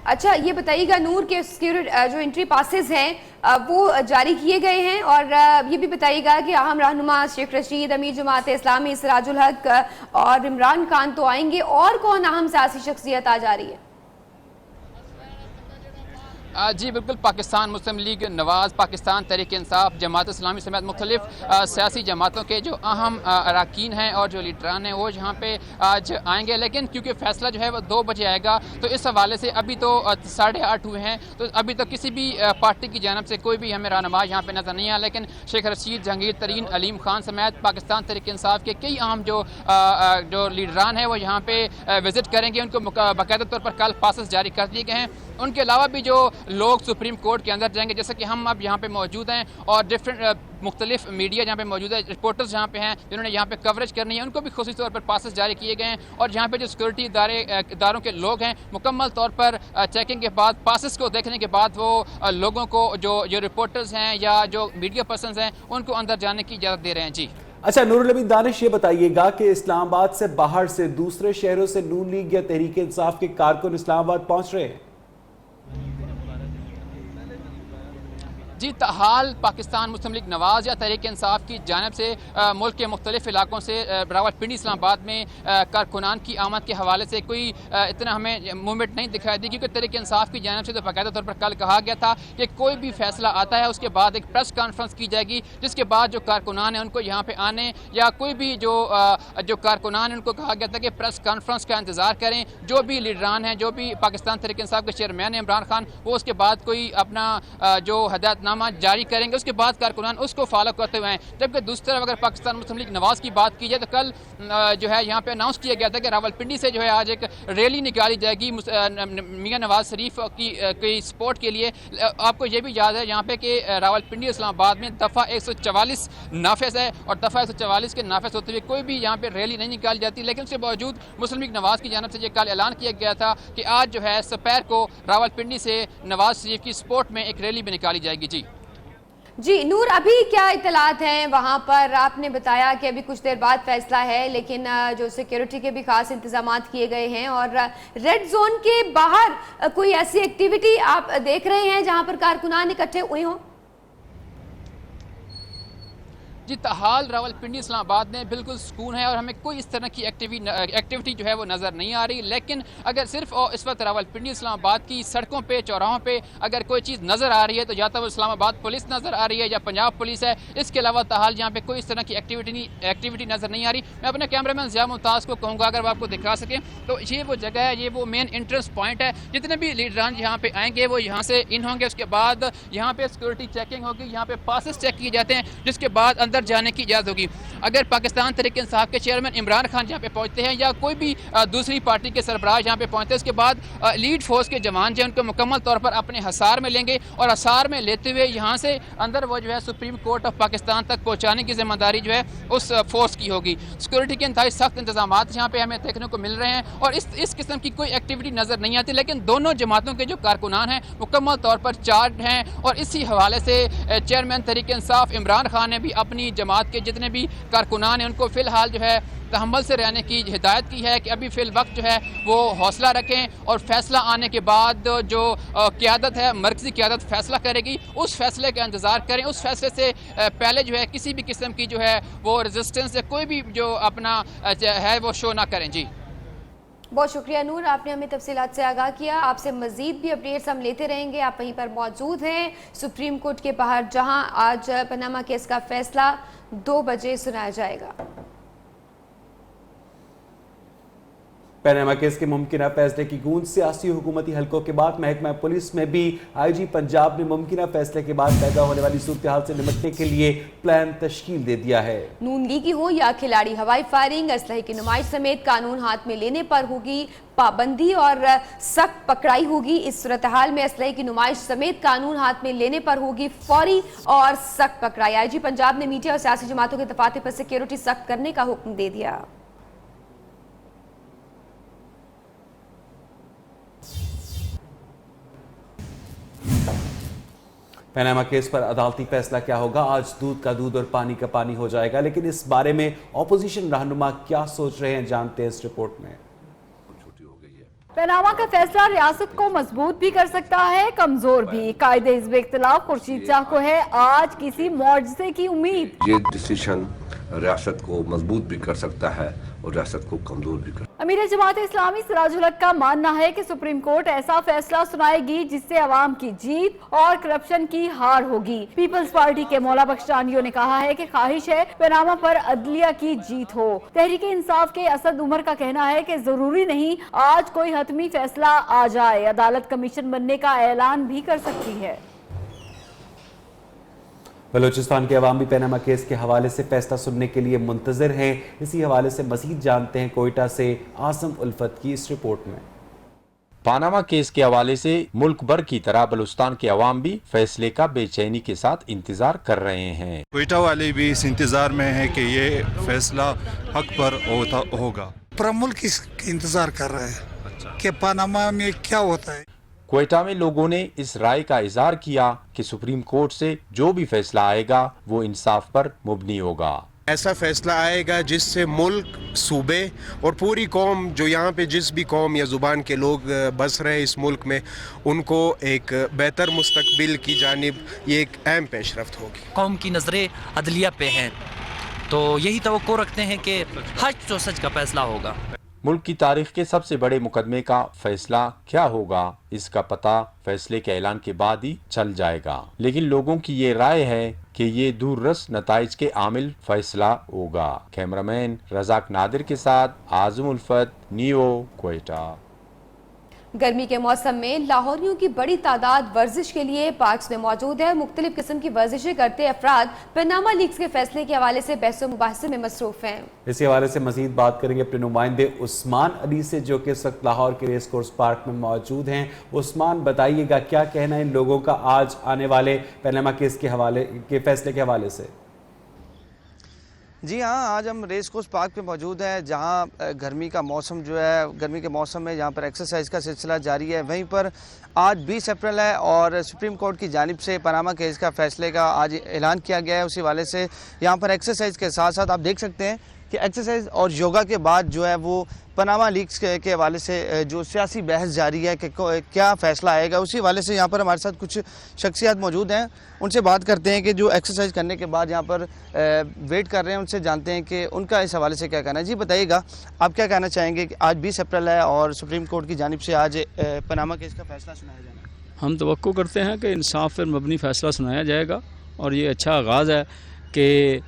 अच्छा, ये बताइएगा नूर के सिक्योरिटी जो एंट्री पासेस हैं وہ جاری کیے گئے ہیں، اور یہ بھی بتائیے گا کہ اہم رہنما شیخ رشید، امیر جماعت اسلامی سراج الحق اور عمران خان تو آئیں گے، اور کون اہم سیاسی شخصیت آ جا رہی ہے؟ جی بالکل، پاکستان مسلم لیگ نواز، پاکستان تحریک انصاف، جماعت اسلامی سمیت مختلف سیاسی جماعتوں کے جو اہم اراکین ہیں اور جو لیڈران ہیں وہ یہاں پہ آج آئیں گے، لیکن کیونکہ فیصلہ جو ہے وہ 2 بجے آئے گا، تو اس حوالے سے ابھی تو 8:30 ہوئے ہیں، تو ابھی تو کسی بھی پارٹی کی جانب سے کوئی بھی ہمیں رہنما یہاں پہ نظر نہیں آیا، لیکن شیخ رشید، جہانگیر ترین، علیم خان سمیت پاکستان تحریک انصاف کے کئی اہم جو لیڈران ہیں وہ یہاں پہ وزٹ کریں گے۔ ان کو باقاعدہ طور پر کل پاسز جاری کر دیے گئے ہیں۔ ان کے علاوہ بھی جو لوگ سپریم کورٹ کے اندر جائیں گے، جیسے کہ ہم اب یہاں پہ موجود ہیں، اور مختلف میڈیا جہاں پہ موجود ہے، رپورٹرز یہاں پہ ہیں جنہوں نے یہاں پہ کوریج کرنی ہے، ان کو بھی خصوصی طور پر پاسز جاری کیے گئے ہیں، اور یہاں پہ جو سیکورٹی اداروں کے لوگ ہیں مکمل طور پر چیکنگ کے بعد، پاسز کو دیکھنے کے بعد وہ لوگوں کو جو رپورٹرز ہیں یا جو میڈیا پرسنز ہیں ان کو اندر جانے کی اجازت دے رہے ہیں۔ جی اچھا نور الامین دانش، یہ بتائیے گا کہ اسلام آباد سے باہر سے دوسرے شہروں سے نون لیگ یا تحریک انصاف کے کارکن اسلام آباد پہنچ رہے ہیں؟ جی تاحال پاکستان مسلم لیگ نواز یا تحریک انصاف کی جانب سے ملک کے مختلف علاقوں سے راولپنڈی اسلام آباد میں کارکنان کی آمد کے حوالے سے کوئی اتنا ہمیں موومنٹ نہیں دکھائی دی، کیونکہ تحریک انصاف کی جانب سے تو باقاعدہ طور پر کل کہا گیا تھا کہ کوئی بھی فیصلہ آتا ہے اس کے بعد ایک پریس کانفرنس کی جائے گی، جس کے بعد جو کارکنان ہیں ان کو یہاں پہ آنے، یا کوئی بھی جو کارکنان ہیں ان کو کہا گیا تھا کہ پریس کانفرنس کا انتظار کریں، جو بھی لیڈران ہیں، جو بھی پاکستان تحریک انصاف کے چیئرمین عمران خان، وہ اس کے بعد کوئی اپنا جو ہدایت جاری کریں گے، اس کے بعد کارکنان اس کو فالو کرتے ہوئے ہیں۔ جبکہ دوسری طرف اگر پاکستان مسلم لیگ نواز کی بات کی جائے تو کل جو ہے یہاں پہ اناؤنس کیا گیا تھا کہ راولپنڈی سے جو ہے آج ایک ریلی نکالی جائے گی میاں نواز شریف کی سپورٹ کے لیے۔ آپ کو یہ بھی یاد ہے یہاں پہ کہ راولپنڈی اسلام آباد میں دفعہ 144 نافذ ہے، اور دفعہ 144 کے نافذ ہوتے ہوئے کوئی بھی یہاں پہ ریلی نہیں نکالی جاتی، لیکن اس کے باوجود مسلم لیگ نواز کی جانب سے یہ کل اعلان کیا گیا تھا کہ آج جو ہے سپیر کو راولپنڈی سے نواز شریف کی سپورٹ میں ایک ریلی بھی نکالی جائے گی۔ جی نور، ابھی کیا اطلاعات ہیں وہاں پر؟ آپ نے بتایا کہ ابھی کچھ دیر بعد فیصلہ ہے، لیکن جو سیکیورٹی کے بھی خاص انتظامات کیے گئے ہیں، اور ریڈ زون کے باہر کوئی ایسی ایکٹیویٹی آپ دیکھ رہے ہیں جہاں پر کارکنان اکٹھے ہوئے ہوں؟ جی تاحال راولپنڈی اسلام آباد میں بالکل سکون ہے، اور ہمیں کوئی اس طرح کی ایکٹیویٹی جو ہے وہ نظر نہیں آ رہی، لیکن اگر صرف اس وقت راولپنڈی اسلام آباد کی سڑکوں پہ، چوراہوں پہ اگر کوئی چیز نظر آ رہی ہے تو یا تو وہ اسلام آباد پولیس نظر آ رہی ہے یا پنجاب پولیس ہے، اس کے علاوہ تاحال یہاں پہ کوئی اس طرح کی ایکٹیویٹی نظر نہیں آ رہی۔ میں اپنے کیمرہ مین ضیاء ممتاز کو کہوں گا اگر وہ آپ کو دکھا سکیں تو یہ وہ جگہ ہے، یہ وہ مین انٹرنس پوائنٹ ہے، جتنے بھی لیڈران یہاں پہ آئیں گے وہ یہاں سے ان ہوں گے، اس کے بعد یہاں پہ سیکورٹی چیکنگ ہوگی، یہاں پہ پاسز چیک کیے جاتے ہیں، جس کے بعد اندر جانے کی اجازت ہوگی۔ اگر پاکستان تحریک انصاف کے چیئرمین عمران خان یہاں پہ پہنچتے ہیں یا کوئی بھی دوسری پارٹی کے سربراہ یہاں پہ پہنچتے ہیں، اس کے بعد لیڈ فورس کے جوان جو ہیں ان کو مکمل طور پر اپنے حصار میں لیں گے، اور حصار میں لیتے ہوئے یہاں سے اندر وہ جو ہے سپریم کورٹ آف پاکستان تک پہنچانے کی ذمہ داری جو ہے اس فورس کی ہوگی۔ سیکورٹی کے انتہائی سخت انتظامات یہاں پہ ہمیں دیکھنے کو مل رہے ہیں، اور اس قسم کی کوئی ایکٹیویٹی نظر نہیں آتی، لیکن دونوں جماعتوں کے جو کارکنان ہیں مکمل طور پر چارج ہیں، اور اسی حوالے سے چیئرمین تحریک انصاف عمران خان نے بھی اپنی جماعت کے جتنے بھی کارکنان ہیں ان کو فی الحال جو ہے تحمل سے رہنے کی ہدایت کی ہے، کہ ابھی فی الوقت جو ہے وہ حوصلہ رکھیں، اور فیصلہ آنے کے بعد جو قیادت ہے، مرکزی قیادت فیصلہ کرے گی، اس فیصلے کا انتظار کریں۔ اس فیصلے سے پہلے جو ہے کسی بھی قسم کی جو ہے وہ ریزسٹنس یا کوئی بھی جو اپنا ہے وہ شو نہ کریں۔ جی بہت شکریہ نور، آپ نے ہمیں تفصیلات سے آگاہ کیا۔ آپ سے مزید بھی اپڈیٹس ہم لیتے رہیں گے، آپ وہیں پر موجود ہیں سپریم کورٹ کے باہر، جہاں آج پاناما کیس کا فیصلہ 2 بجے سنایا جائے گا۔ پاناما کیس کے ممکنہ فیصلے کی گونج، سیاسی حکومتی حلقوں کے بعد محکمہ پولیس میں بھی آئی جی پنجاب نے ممکنہ فیصلے کے بعد پیدا ہونے والی صورتحال سے نمٹنے کے لیے پلان تشکیل دے دیا ہے۔ نون لیگی ہو یا کھلاڑی، ہوائی فائرنگ، اسلحے کی نمائش سمیت قانون ہاتھ میں لینے پر ہوگی پابندی اور سخت پکڑائی ہوگی۔ اس صورتحال میں اسلحے کی نمائش سمیت قانون ہاتھ میں لینے پر ہوگی فوری اور سخت پکڑائی۔ آئی جی پنجاب نے میڈیا اور سیاسی جماعتوں کے دفاتر پر سیکیورٹی سخت کرنے کا حکم دے دیا۔ پاناما کیس پر عدالتی فیصلہ کیا ہوگا؟ آج دودھ کا دودھ اور پانی کا پانی ہو جائے گا، لیکن اس بارے میں اپوزیشن رہنما کیا سوچ رہے ہیں، جانتے ہیں اس رپورٹ میں۔ पनामा का फैसला रियासत को मजबूत भी कर सकता है, कमजोर भी। कायदे हिज़्ब इख्तिलाफ खुर्शीद शाह को है आज किसी मुआजिज़े की उम्मीद। ये डिसीजन रियासत को मजबूत भी कर सकता है और रियासत को कमजोर भी कर। अमीर जमात इस्लामी सिराजुल हक का मानना है कि सुप्रीम कोर्ट ऐसा फैसला सुनाएगी जिससे अवाम की जीत और करप्शन की हार होगी। पीपल्स पार्टी के मौला बख्शानियों ने कहा है कि ख्वाहिश है पनामा पर अदलिया की जीत हो। तहरीक इंसाफ के असद उमर का कहना है कि जरूरी नहीं आज कोई हतमी फैसला आ जाए, अदालत कमीशन बनने का ऐलान भी कर सकती है। बलूचिस्तान के अवाम भी पनामा केस के हवाले से फैसला सुनने के लिए मुंतजर हैं। इसी हवाले से मजीद जानते हैं कोयटा से आसम उल्फत की इस रिपोर्ट में। पनामा केस के हवाले से मुल्क भर की तरह बलूचिस्तान के अवाम भी फैसले का बेचैनी के साथ इंतजार कर रहे हैं। कोयटा वाले भी इस इंतजार में हैं कि ये फैसला हक पर होगा। पूरा मुल्क इसका इंतजार कर रहा है कि पनामा में क्या होता है। कोयटा में लोगों ने इस राय का इजहार किया कि सुप्रीम कोर्ट से जो भी फैसला आएगा वो इंसाफ पर मुबनी होगा। ऐसा फैसला आएगा जिससे मुल्क, सूबे और पूरी कौम, जो यहाँ पे जिस भी कौम या ज़ुबान के लोग बस रहे हैं इस मुल्क में, उनको एक बेहतर मुस्तकबिल की जानिब ये एक अहम पेशरफ्त होगी। कौम की नज़रें अदलिया पे हैं तो यही तवक्को रखते हैं कि हज तो सच का फैसला होगा। मुल्क की तारीख के सबसे बड़े मुकदमे का फैसला क्या होगा इसका पता फैसले के ऐलान के बाद ही चल जाएगा, लेकिन लोगों की ये राय है कि ये दूररस नताइज के आमिल फैसला होगा। कैमरामैन रजाक नादिर के साथ आज़म उल्फत, नियो, कोयटा। गर्मी के मौसम में लाहौरियों की बड़ी तादाद वर्जिश के लिए पार्क्स में मौजूद है। मुख्तलिफ किस्म की वर्जिशें करते अफराद पनामा लीग्स के फैसले के हवाले से बहस मुबाहसे में मसरूफ हैं। इसी हवाले से मजीद बात करेंगे अपने नुमाइंदे उस्मान अली से, जो कि इस वक्त लाहौर के रेस कोर्स पार्क में मौजूद हैं। उस्मान, बताइएगा क्या कहना है इन लोगों का आज आने वाले पनामा केस के फैसले के हवाले से? जी हाँ, आज हम रेस कोर्स पार्क पे मौजूद हैं जहाँ गर्मी का मौसम जो है, गर्मी के मौसम में जहाँ पर एक्सरसाइज का सिलसिला जारी है। वहीं पर आज 20 अप्रैल है और सुप्रीम कोर्ट की जानिब से पनामा केस का फैसले का आज ऐलान किया गया है। उसी वाले से यहाँ पर एक्सरसाइज के साथ साथ आप देख सकते हैं कि एक्सरसाइज और योगा के बाद जो है वो पनामा लीग्स के हवाले से जो सियासी बहस जारी है कि क्या फ़ैसला आएगा, उसी हवाले से यहाँ पर हमारे साथ कुछ शख्सियात मौजूद हैं। उनसे बात करते हैं कि जो एक्सरसाइज करने के बाद यहाँ पर वेट कर रहे हैं, उनसे जानते हैं कि उनका इस हवाले से क्या कहना है। जी बताइएगा, आप क्या कहना चाहेंगे कि आज 20 अप्रैल है और सुप्रीम कोर्ट की जानिब से आज पनामा केस का फ़ैसला सुनाया जाना है। हम तवक्को करते हैं कि इंसाफ पर मबनी फ़ैसला सुनाया जाएगा और ये अच्छा आगाज़ है कि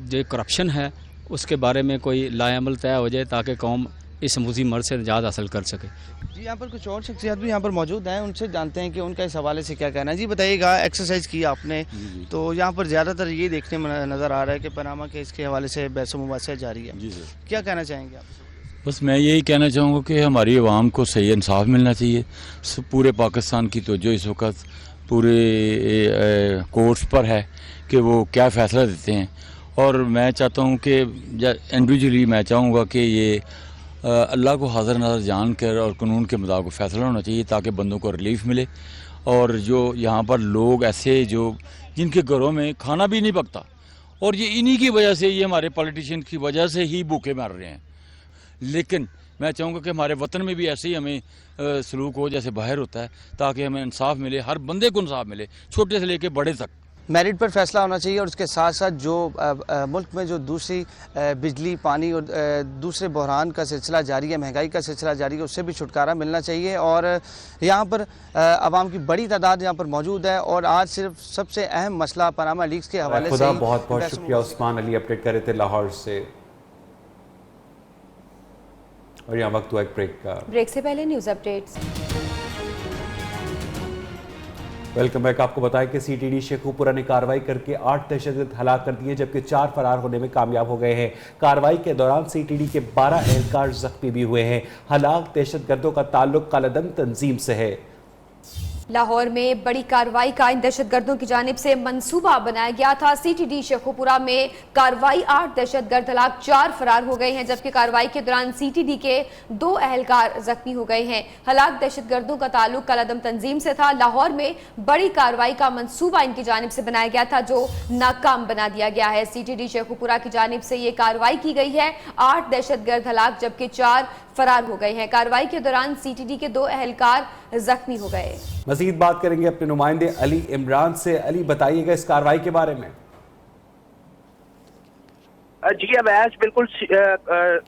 जो करप्शन है उसके बारे में कोई लाएअमल तय हो जाए ताकि कौम इस मुज़ी मर्द से निजात हासिल कर सके। जी यहाँ पर कुछ और शख्सियत भी यहाँ पर मौजूद हैं, उनसे जानते हैं कि उनका इस हवाले से क्या कहना है। जी बताइएगा, एक्सरसाइज की आपने तो यहाँ पर ज़्यादातर ये देखने में नज़र आ रहा है कि पनामा केस के हवाले से बहस मुबाहसा जारी है। जी सर, क्या कहना चाहेंगे आप? बस मैं यही कहना चाहूँगा कि हमारी आवाम को सही इंसाफ मिलना चाहिए। पूरे पाकिस्तान की तवज्जो इस वक्त पूरे कोर्ट्स पर है कि वो क्या फ़ैसला देते हैं और मैं चाहता हूँ कि इंडिविजुअली मैं चाहूँगा कि ये अल्लाह को हाज़िर नाज़र जान कर और कानून के मुताबिक फ़ैसला होना चाहिए ताकि बंदों को रिलीफ मिले। और जो यहाँ पर लोग ऐसे जो जिनके घरों में खाना भी नहीं पकता और ये इन्हीं की वजह से, ये हमारे पॉलिटिशियन की वजह से ही भूखे मर रहे हैं। लेकिन मैं चाहूँगा कि हमारे वतन में भी ऐसे ही हमें सलूक हो जैसे बाहर होता है ताकि हमें इंसाफ मिले, हर बंदे को इंसाफ मिले, छोटे से लेके बड़े तक। मेरिट पर फैसला होना चाहिए और उसके साथ साथ जो मुल्क में जो दूसरी बिजली, पानी और दूसरे बहरान का सिलसिला जारी है, महंगाई का सिलसिला जारी है, उससे भी छुटकारा मिलना चाहिए। और यहाँ पर आवाम की बड़ी तादाद यहाँ पर मौजूद है और आज सिर्फ सबसे अहम मसला पनामा लीग्स के हवाले से। बहुत बहुत शुक्रिया उस्मान अली, अपडेट कर रहे थे लाहौर से। और यहाँ वक्त हुआ एक ब्रेक से पहले न्यूज़ अपडेट्स। Welcome back. आपको बताएं कि सीटीडी शेखुपुरा ने कार्रवाई करके 8 दहशतगर्द हलाक कर दिए जबकि 4 फरार होने में कामयाब हो गए हैं। कार्रवाई के दौरान सीटीडी के 12 एहलकार जख्मी भी हुए हैं। हलाक दहशतगर्दों का ताल्लुक कालादम तंजीम से है। लाहौर में बड़ी कार्रवाई का इन दहशतगर्दों की जानिब से मंसूबा बनाया गया था। सीटीडी शेखुपुरा में कार्रवाई 8 दहशतगर्द हलाक, 4 फरार हो गए हैं जबकि कार्रवाई के दौरान सीटीडी के 2 एहलकार जख्मी हो गए हैं। हलाक दहशतगर्दों का ताल्लुक कलदम तंजीम से था। लाहौर में बड़ी कार्रवाई का मंसूबा इनकी जानिब से बनाया गया था जो नाकाम बना दिया गया है। सीटीडी शेखुपुरा की जानिब से ये कार्रवाई की गई है। 8 दहशतगर्द हलाक जबकि 4 फरार हो गए हैं। कार्रवाई के दौरान सीटीडी के 2 अहलकार जख्मी हो गए। मजीद बात करेंगे अपने नुमाइंदे अली इमरान से। अली, बताइएगा इस कार्रवाई के बारे में। जी अवैस, बिल्कुल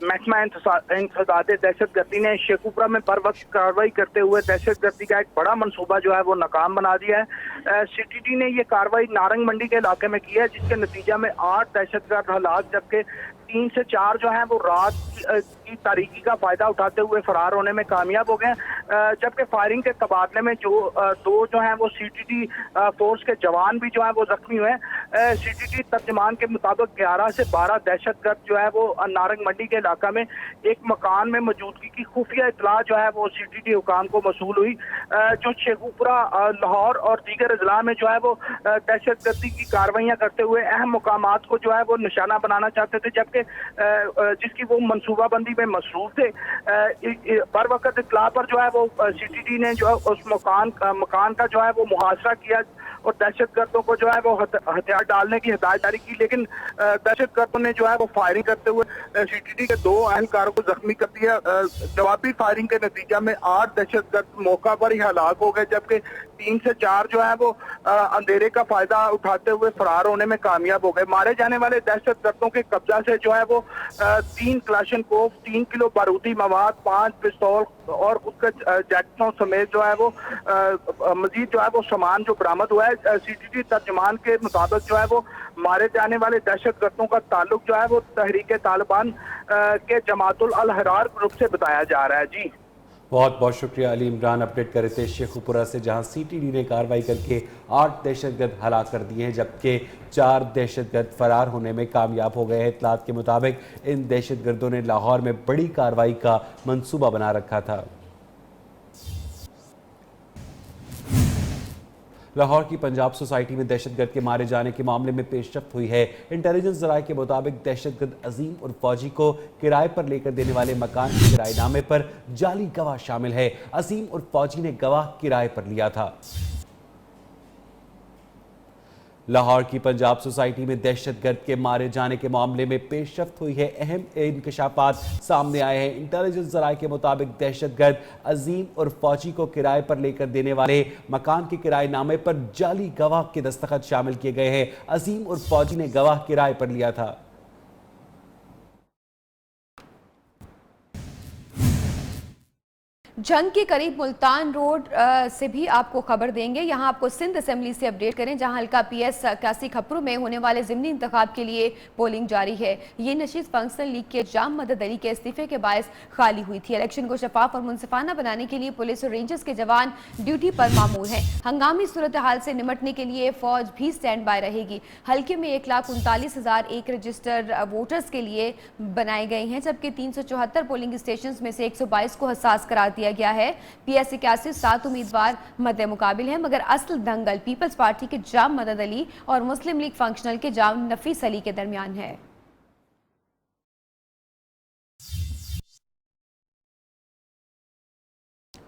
महकमा इंसदाद दहशतगर्दी ने शेखुपुरा में बर वक्त कार्रवाई करते हुए दहशतगर्दी का एक बड़ा मंसूबा जो है वो नाकाम बना दिया है। सीटीडी ने ये कार्रवाई नारंग मंडी के इलाके में की है, जिसके नतीजा में 8 दहशतगर्द हलाक, जबकि 3 से 4 जो हैं वो रात की तारीकी का फायदा उठाते हुए फरार होने में कामयाब हो गए। जबकि फायरिंग के तबादले में 2 जो हैं वो सीटीडी फोर्स के जवान भी जो हैं वो जख्मी हुए। सीटीडी तर्जमान के मुताबिक 11 से 12 दहशतगर्द जो है वो नारंग मंडी के इलाका में एक मकान में मौजूदगी की खुफिया इतला जो है वो सीटीडी हुकाम को मसूल हुई, जो शेखुपुरा, लाहौर और दीगर अजला में जो है वो दहशतगर्दी की कार्रवाइयाँ करते हुए अहम मुकामात को जो है वो निशाना बनाना चाहते थे, जबकि जिसकी वो मनसूबाबंदी में मसरूफ थे। बर वक्त इतला पर जो है वो सीटीडी ने जो उस मकान का जो है वो मुहासरा किया और दहशतगर्दों को जो है वो हथियार डालने की हिदायत जारी की, लेकिन दहशतगर्दों ने जो है वो फायरिंग करते हुए सीटीडी के 2 अहलकारों को जख्मी कर दिया। जवाबी फायरिंग के नतीजा में 8 दहशतगर्द मौका पर ही हलाक हो गए, जबकि 3 से 4 जो है वो अंधेरे का फायदा उठाते हुए फरार होने में कामयाब हो गए। मारे जाने वाले दहशतगर्दों के कब्जा से जो है वो 3 क्लाशनकोव, 3 किलो बारूदी मवाद, 5 पिस्तौल और उसके जैकेटों समेत जो है वो मजीद जो है वो सामान जो बरामद हुआ है। सीटीडी तर्जमान के मुताबिक जो है वो मारे जाने वाले दहशतगर्दों का ताल्लुक जो है वो तहरीक तालिबान के जमातुल अल हरार ग्रुप से बताया जा रहा है। जी बहुत बहुत शुक्रिया अली इमरान, अपडेट कर रहे थे शेखुपुरा से, जहां सीटीडी ने कार्रवाई करके 8 दहशतगर्द हलाक कर दिए हैं, जबकि 4 दहशतगर्द फरार होने में कामयाब हो गए हैं। इत्तलात के मुताबिक इन दहशतगर्दों ने लाहौर में बड़ी कार्रवाई का मंसूबा बना रखा था। लाहौर की पंजाब सोसाइटी में दहशतगर्द के मारे जाने के मामले में पेशरफ्त हुई है। इंटेलिजेंस ज़राए के मुताबिक दहशतगर्द अजीम और फौजी को किराए पर लेकर देने वाले मकान के किराएनामे पर जाली गवाह शामिल है। अजीम और फौजी ने गवाह किराए पर लिया था। लाहौर की पंजाब सोसाइटी में दहशतगर्द के मारे जाने के मामले में पेशरफ्त हुई है। अहम इंकशाफात सामने आए हैं। इंटेलिजेंस ज़राए के मुताबिक दहशतगर्द अजीम और फौजी को किराए पर लेकर देने वाले मकान के किराएनामे पर जाली गवाह के दस्तखत शामिल किए गए हैं। अजीम और फौजी ने गवाह किराए पर लिया था। जंग के करीब मुल्तान रोड से भी आपको खबर देंगे। यहाँ आपको सिंध असेंबली से अपडेट करें, जहाँ हल्का PS 81 खपरू में होने वाले ज़िमनी इंतखाब के लिए पोलिंग जारी है। ये नशीद फंक्शनल लीग के जाम मदद अली के इस्तीफे के बायस खाली हुई थी। इलेक्शन को शफाफ और मुनसिफाना बनाने के लिए पुलिस और रेंजर्स के जवान ड्यूटी पर मामूर हैं। हंगामी सूरत हाल से निमटने के लिए फौज भी स्टैंड बाय रहेगी। हल्के में 1,39,001 रजिस्टर वोटर्स के लिए बनाए गए हैं, जबकि 374 पोलिंग स्टेशन में से 122 को हसास करार दिया गया है। PS 81 7 उम्मीदवार मद्दे मुकाबिल है, मगर असल दंगल पीपल्स पार्टी के जाम मदद अली और मुस्लिम लीग फंक्शनल के जाम नफीस अली के दरमियान है।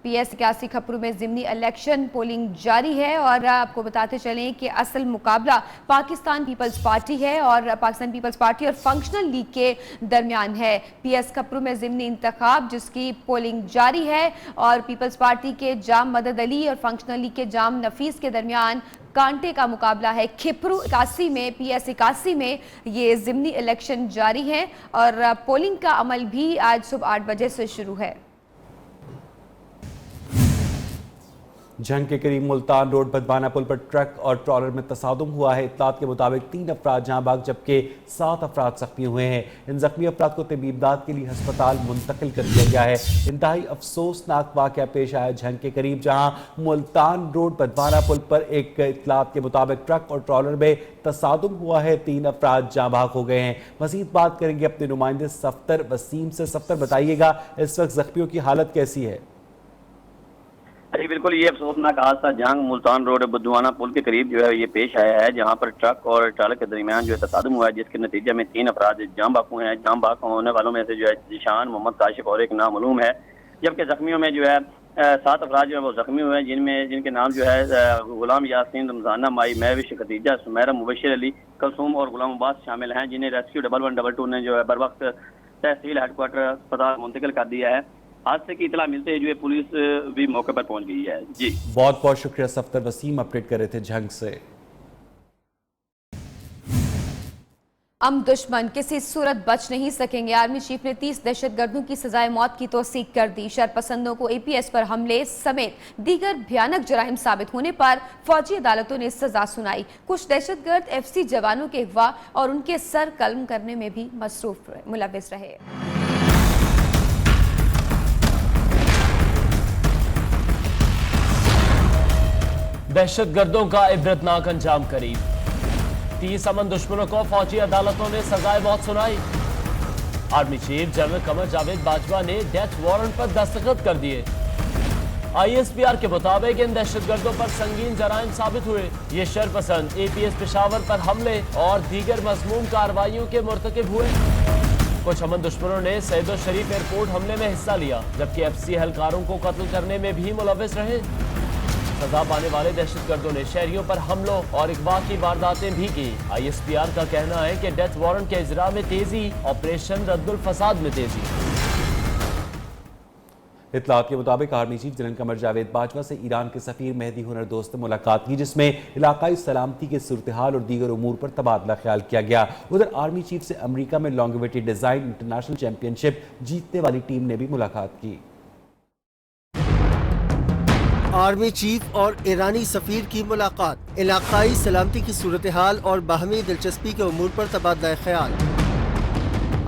PS 81 खपरू में ज़िमनी इलेक्शन पोलिंग जारी है और आपको बताते चलें कि असल मुकाबला पाकिस्तान पीपल्स पार्टी है और पाकिस्तान पीपल्स पार्टी और फंक्शनल लीग के दरमियान है। PS खपरू में ज़िमनी इंतखाब जिसकी पोलिंग जारी है और पीपल्स पार्टी के जाम मदद अली और फंक्शनल लीग के जाम नफीस के दरमियान कांटे का मुकाबला है। खिपरू 81 में PS 81 में ये ज़िमनी इलेक्शन जारी है और पोलिंग का अमल भी आज सुबह 8 बजे से शुरू है। जंग के करीब मुल्तान रोड बदबाना पुल पर ट्रक और ट्रॉलर में तसादुम हुआ है। इत्तलात के मुताबिक 3 अफराद जहां भाग जबकि 7 अफराद जख्मी हुए हैं। इन जख्मी अफराद को तबीब इमदाद के लिए अस्पताल मुंतकिल कर दिया गया है। इंतहाई अफसोसनाक वाक़या पेश आया जंग के करीब, जहां मुल्तान रोड बदबाना पुल पर एक इत्तलात के मुताबिक ट्रक और ट्रॉलर में तसादुम हुआ है। 3 अफराद जहां भाग हो गए हैं। मज़ीद बात करेंगे अपने नुमाइंदे सफ्तर वसीम से। सफ्तर, बताइएगा इस वक्त जख्मियों की हालत कैसी है? जी बिल्कुल, ये अफसोसनाक हादसा जंग मुल्तान रोड बदवाना पुल के करीब जो है ये पेश आया है, जहां पर ट्रक और ट्रालर के दरमियान जो है तसादुम हुआ है, जिसके नतीजे में 3 अफराद जाम बाक हुए हैं। जाम बाक होने वालों में से जो है जिशान, मोहम्मद काशिफ और एक नामालूम है, जबकि जख्मियों में जो है 7 अफराद जो है वो जख्मी हुए हैं, जिनके नाम जो है गुलाम यासीन, रमजाना माई, महविश, खदीजा, सुमेरा, मुबशिर अली, कलसूम और गुलाम अब्बास शामिल हैं, जिन्हें रेस्क्यू 1122 ने जो है बर वक्त तहसील हेडक्वार्टर अस्पताल मुंतकिल कर दिया है। हादसे की इतला मिलते ही जो है पुलिस भी मौके पर पहुंच गई है। जी बहुत बहुत शुक्रिया सफ्तर वसीम, अपडेट कर रहे थे झंग से। हम दुश्मन किसी सूरत बच नहीं सकेंगे। आर्मी चीफ ने 30 दहशतगर्दों की सजाए मौत की तौसीक कर दी। शरपसंदों को APS पर हमले समेत दीगर भयानक जराइम साबित होने पर फौजी अदालतों ने सजा सुनाई। कुछ दहशतगर्द FC जवानों के अगवा और उनके सर कलम करने में भी मुलव्विस रहे। दहशतगर्दों का इबरतनाक अंजाम करीब। 30 अमन दुश्मनों को फौजी अदालतों ने सजाए मौत सुनाई। Army chief general Qamar Javed Bajwa ने डेथ वारंट पर दस्तखत कर दिए। ISPR के मुताबिक इन दहशतगर्दों पर संगीन जराइम साबित हुए। ये शरपसंद APS पेशावर पर हमले और दीगर मज़मूम कार्रवाइयों के मुर्तकिब हुए। कुछ अमन दुश्मनों ने सैयद शरीफ एयरपोर्ट हमले में हिस्सा लिया, जबकि FC एहलकारों को कत्ल करने में भी मुलव्विस रहे। सजा पाने वाले दहशतगर्दों ने शहरियों पर हमलों और अगवा की वारदातें भी की। ISPR का कहना है कि डेथ वारंट के इजरा में तेजी, ऑपरेशन रद्दुल फसाद में तेजी। इत्तलात के मुताबिक army chief general Qamar Javed Bajwa से ईरान के सफीर मेहदी हुनर दोस्त ने मुलाकात की, जिसमें इलाकाई सलामती के सूरत-ए-हाल और दीगर उमूर पर तबादला ख्याल किया गया। उधर आर्मी चीफ से अमरीका में लॉन्गेविटी डिजाइन इंटरनेशनल चैंपियनशिप जीतने वाली टीम ने भी मुलाकात की। आर्मी चीफ और ईरानी सफीर की मुलाकात, इलाकाई सलामती की सूरत हाल और बाहमी दिलचस्पी के उमूर पर तबादला ख्याल।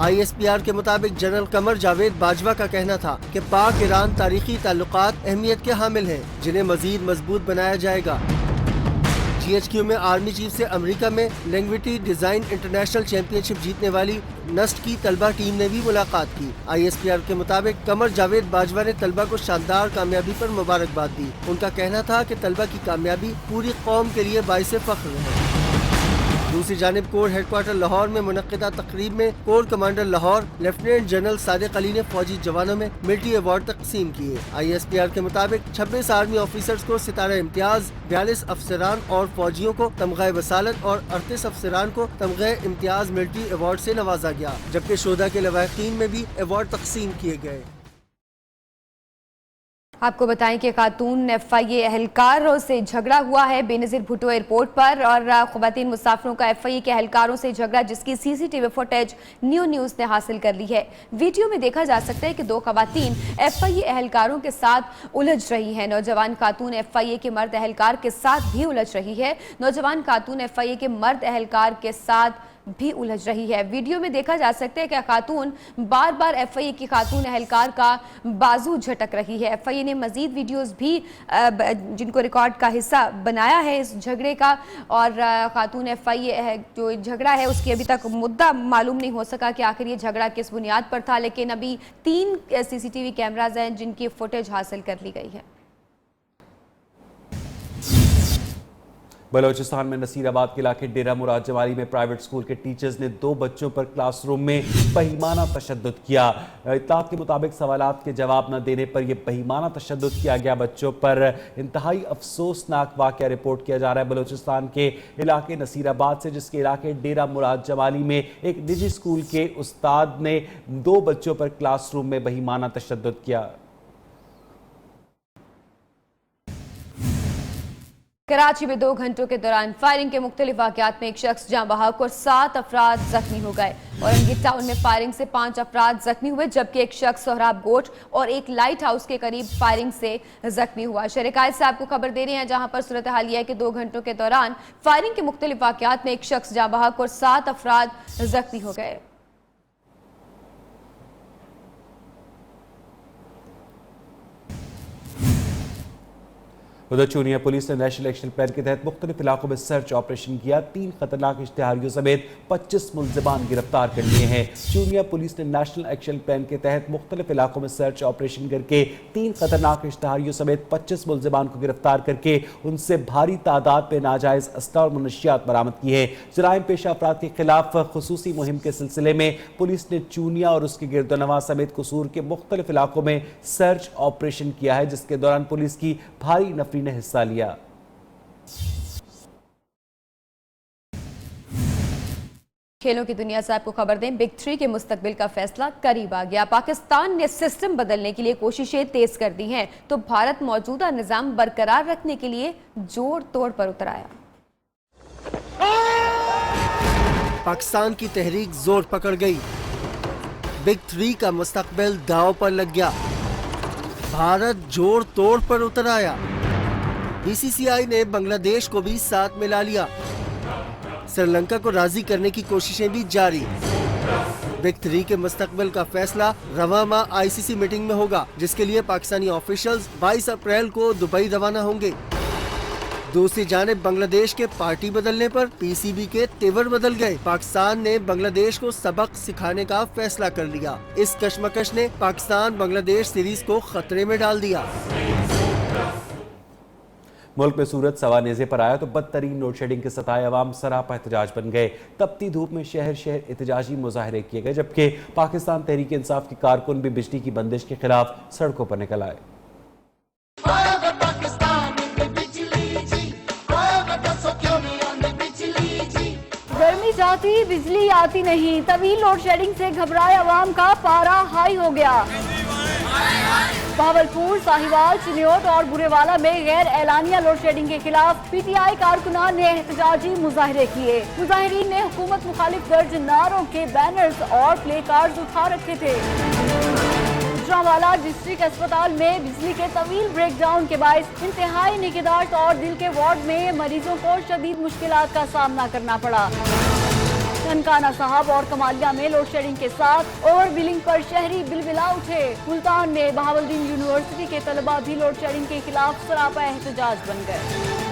ISPR के मुताबिक जनरल कमर जावेद बाजवा का कहना था कि पाक ईरान तारीखी ताल्लुकात अहमियत के हामिल हैं, जिन्हें मजीद मजबूत बनाया जाएगा। GHQ में आर्मी चीफ से अमेरिका में लॉन्गेविटी डिजाइन इंटरनेशनल चैंपियनशिप जीतने वाली नस्ट की तलबा टीम ने भी मुलाकात की। ISPR के मुताबिक कमर जावेद बाजवा ने तलबा को शानदार कामयाबी पर मुबारकबाद दी। उनका कहना था कि तलबा की कामयाबी पूरी कौम के लिए बाइसे फख्र है। दूसरी जानिब कोर हेडक्वार्टर लाहौर में मुनक्किदा तकरीब में core commander Lahore lieutenant general Sadiq Ali ने फौजी जवानों में मिलिट्री अवार्ड तकसीम किए। ISPR के मुताबिक 26 आर्मी ऑफिसर्स को सितारा इम्तियाज, 42 अफसरान और फौजियों को तमग़े वसालत और 38 अफसरान को तमग़े इम्तियाज मिलिट्री अवार्ड से नवाजा गया, जबकि शोधा के लवाहिकीन में भी अवार्ड तकसीम किए गए। आपको बताएं कि खातून FIA एहलकारों से झगड़ा हुआ है बेनज़ीर भुट्टो एयरपोर्ट पर, और ख़वातीन मुसाफिरों का FIA के एहलकारों से झगड़ा जिसकी CCTV फुटेज न्यूज़ ने हासिल कर ली है। वीडियो में देखा जा सकता है कि दो ख़वातीन FIA एहलकारों के साथ उलझ रही है। नौजवान खातून FIA के मर्द एहलकार के साथ भी उलझ रही है। नौजवान खातून FIA के मर्द एहलकार के साथ भी उलझ रही है। वीडियो में देखा जा सकता है कि खातून बार बार FIA की खातून एहलकार का बाजू झटक रही है। FIA ने मजीद वीडियोस भी जिनको रिकॉर्ड का हिस्सा बनाया है इस झगड़े का, और खातून FIA जो झगड़ा है उसकी अभी तक मुद्दा मालूम नहीं हो सका कि आखिर ये झगड़ा किस बुनियाद पर था, लेकिन अभी 3 CCTV कैमराज हैं जिनकी फुटेज हासिल कर ली गई है। बलोचिस्तान में नसीराबाद के इलाके डेरा मुराद जमाली में प्राइवेट स्कूल के टीचर्स ने 2 बच्चों पर क्लासरूम में बहिमाना तशद्दुद किया। इत्तलात के मुताबिक सवालात के जवाब न देने पर यह बहिमाना तशद्दुद किया गया। बच्चों पर इंतहाई अफसोसनाक वाक़या रिपोर्ट किया जा रहा है बलोचिस्तान के इलाके नसीराबाद से, जिसके इलाके डेरा मुराद जमाली में एक निजी स्कूल के उस्ताद ने 2 बच्चों पर क्लासरूम में बहिमाना तशद्दुद किया। कराची में 2 घंटों के दौरान फायरिंग के मुख्तलिफ वाक़यात में एक शख्स जाँ बहक और 7 अफराद जख्मी हो गए। औरंगी टाउन में फायरिंग से 5 अफराद जख्मी हुए, जबकि एक शख्स सोहराब गोट और एक लाइट हाउस के करीब फायरिंग से जख्मी हुआ। शहर से आपको खबर दे रहे हैं जहां पर सूरत हाल यह है कि 2 घंटों के दौरान फायरिंग के मुख्तलिफ वाक़यात में एक शख्स जाँ बहक और 7 अफराद जख्मी हो गए। उधर चूनिया पुलिस ने नेशनल एक्शन प्लान के तहत मुख्तलिफ इलाकों में सर्च ऑपरेशन किया। 3 खतरनाक इश्तिहारियों समेत 25 मुल्ज़िमान गिरफ्तार कर लिए हैं। चूनिया पुलिस ने नेशनल एक्शन प्लान के तहत मुख्तलिफ इलाकों में सर्च ऑपरेशन करके 3 खतरनाक इश्तिहारियों समेत 25 मुल्ज़िमान को गिरफ्तार करके उनसे भारी तादाद में नाजायज़ असला और मुनशियात बरामद की है। जराइम पेशा अफराद के खिलाफ खुसूसी मुहिम के सिलसिले में पुलिस ने चूनिया और उसके गिरदोनवा समेत कसूर के मुख्तलिफ इलाकों में सर्च ऑपरेशन किया है, जिसके दौरान पुलिस की भारी नफरी ने हिस्सा लिया। खेलों की दुनिया से आपको खबर दें, बिग 3 के मुस्तकबिल का फैसला करीब आ गया। पाकिस्तान ने सिस्टम बदलने के लिए कोशिशें तेज कर दी हैं, तो भारत मौजूदा निजाम बरकरार रखने के लिए जोड़ तोड़ पर उतर आया। पाकिस्तान की तहरीक जोर पकड़ गई, बिग 3 का मुस्तकबिल दांव पर लग गया, भारत जोड़ तोड़ पर उतर आया। बीसीसीआई ने बांग्लादेश को भी साथ मिला लिया, श्रीलंका को राजी करने की कोशिशें भी जारी। बिग 3 के मुस्तकबिल का फैसला रवा माह आईसीसी मीटिंग में होगा, जिसके लिए पाकिस्तानी ऑफिशियल्स 22 अप्रैल को दुबई रवाना होंगे। दूसरी जानिब बांग्लादेश के पार्टी बदलने पर पीसीबी के तेवर बदल गए। पाकिस्तान ने बांग्लादेश को सबक सिखाने का फैसला कर लिया। इस कशमकश ने पाकिस्तान बांग्लादेश सीरीज को खतरे में डाल दिया। मुल्क में सूरज सवानेजे पर आया तो बदतरीन लोड शेडिंग के सताए अवाम सरापा एहतजाज बन गए। तपती धूप में शहर शहर एहतजाजी मुजाहरे किए गए, जबकि पाकिस्तान तहरीक इंसाफ के कारकुन भी बिजली की बंदिश के खिलाफ सड़कों पर निकल आए। गर्मी जाती बिजली आती नहीं, तभी लोड शेडिंग से घबराए अवाम का पारा हाई हो गया। भावलपुर, साहिवाल, चिन्योट और बुरेवाला में गैर एलानिया लोड शेडिंग के खिलाफ पीटीआई कारकुनान ने एहतजाजी मुजाहरे किए। मुजाहिरीन ने हुकूमत मुखालिफ दर्ज नारों के बैनर्स और प्ले कार्ड्स उठा रखे थे। गुजरांवाला डिस्ट्रिक्ट अस्पताल में बिजली के तवील ब्रेकडाउन के बायस इंतहाई निगहदाश्त और दिल के वार्ड में मरीजों को शदीद मुश्किलात का सामना करना पड़ा। ननकाना साहब और कमालिया में लोड शेडिंग के साथ ओवर बिलिंग पर शहरी बिलबिला उठे। मुल्तान में बहावलदीन यूनिवर्सिटी के तलबा भी लोड शेडिंग के खिलाफ सरापा एहतजाज बन गए।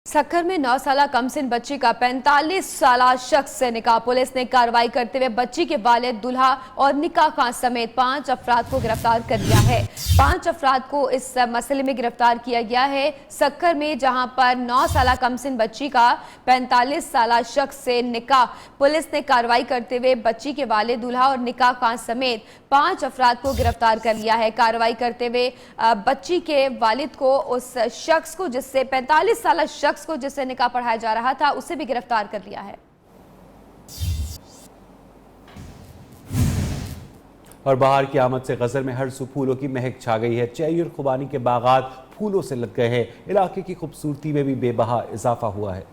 सक्खर में 9 साला कमसिन बच्ची का 45 साला शख्स से निकाह। पुलिस ने कार्रवाई करते हुए बच्ची के वालिद, दुल्हा और निकाह खां समेत 5 अफराद को गिरफ्तार कर लिया है। 5 अफराद को इस मसले में गिरफ्तार किया गया है। सक्खर में जहां पर 9 साला कमसिन बच्ची का 45 साला शख्स से निकाह, पुलिस ने कार्रवाई करते हुए बच्ची के वालिद, दुल्हा और निकाह खां समेत 5 अफराद को गिरफ्तार कर लिया है। कार्रवाई करते हुए बच्ची के वालिद को, उस शख्स को जिससे 45 साला शख्स को जिससे निकाह पढ़ाया जा रहा था, उसे भी गिरफ्तार कर लिया है। और बहार की आमद से गजर में हर सू फूलों की महक छा गई है। चेरी और खुबानी के बागात फूलों से लद गए हैं। इलाके की खूबसूरती में भी बेबहा इजाफा हुआ है।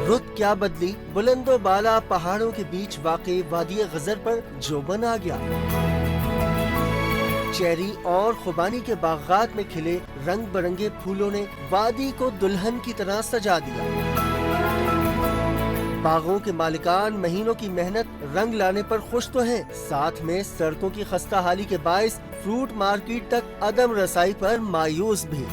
रुत क्या बदली, बुलंदो बाला पहाड़ों के बीच वाक़ई वादी गजर पर जोबन आ गया। चेरी और खुबानी के बागात में खिले रंग बिरंगे फूलों ने वादी को दुल्हन की तरह सजा दिया। बागों के मालिकान महीनों की मेहनत रंग लाने पर खुश तो हैं, साथ में सड़कों की खस्ता हाली के बायस फ्रूट मार्केट तक अदम रसाई पर मायूस भी।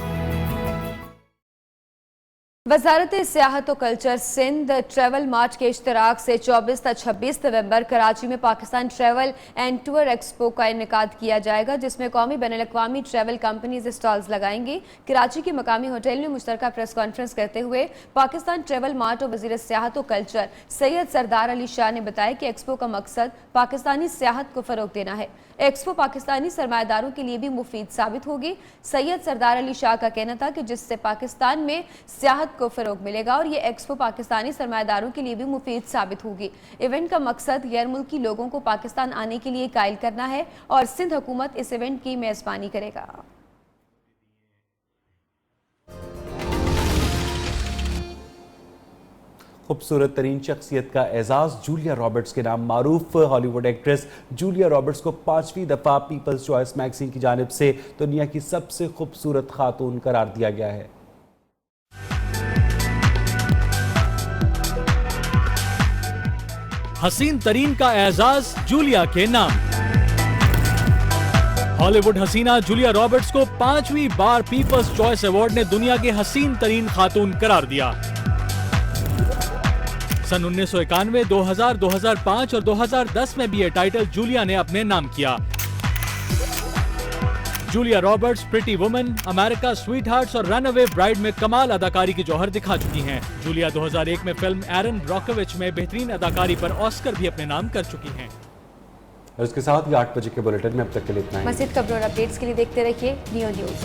वजारत सियाहत और कल्चर सिंध ट्रैवल मार्च के इश्तराक से 24 से 26 नवंबर कराची में Pakistan travel and tour expo का इनेकाद किया जाएगा, जिसमें कौमी बैनुल-अक़वामी ट्रैवल कंपनीज स्टॉल्स लगाएंगी। कराची के मकामी होटल में मुश्तरका प्रेस कॉन्फ्रेंस करते हुए पाकिस्तान ट्रैवल मार्ट और वज़ीर सियाहत और कल्चर सैयद सरदार अली शाह ने बताया कि एक्सपो का मकसद पाकिस्तानी सियाहत को फ़रोग़ देना है। एक्सपो पाकिस्तानी सरमायादारों के लिए भी मुफीद साबित होगी। सैयद सरदार अली शाह का कहना था कि जिससे पाकिस्तान में सियाहत को फ़रोग़ मिलेगा और ये एक्सपो पाकिस्तानी सरमायादारों के लिए भी मुफीद साबित होगी। इवेंट का मकसद गैर मुल्की लोगों को पाकिस्तान आने के लिए कायल करना है और सिंध हुकूमत इस इवेंट की मेज़बानी करेगा। खूबसूरत तरीन शख्सियत का एजाज़ जूलिया रॉबर्ट्स के नाम मारूफ हॉलीवुड एक्ट्रेस जूलिया रॉबर्ट्स को 5वीं दफ़ा पीपल्स चॉइस मैगजीन की जानिब से दुनिया की सबसे खूबसूरत खातून करार दिया गया है। हसीन तरीन का एजाज जूलिया के नाम। हॉलीवुड हसीना जूलिया रॉबर्ट्स को 5वीं बार पीपल्स चॉइस अवार्ड ने दुनिया के हसीन तरीन खातून करार दिया। सन 1991, 2000, 2005 और 2010 में भी ये टाइटल जूलिया ने अपने नाम किया। Julia Roberts pretty woman, America स्वीटहार्ट्स और रनअवे ब्राइड में कमाल अदाकारी की जौहर दिखा चुकी हैं। जूलिया 2001 में फिल्म एरन ब्रोकोविच में बेहतरीन अदाकारी पर ऑस्कर भी अपने नाम कर चुकी हैं। और इसके साथ ही 8 बजे के बुलेटिन में अब तक के लिए इतना ही। मज़ीद खबरों और अपडेट्स के लिए देखते रहिए नियो न्यूज़।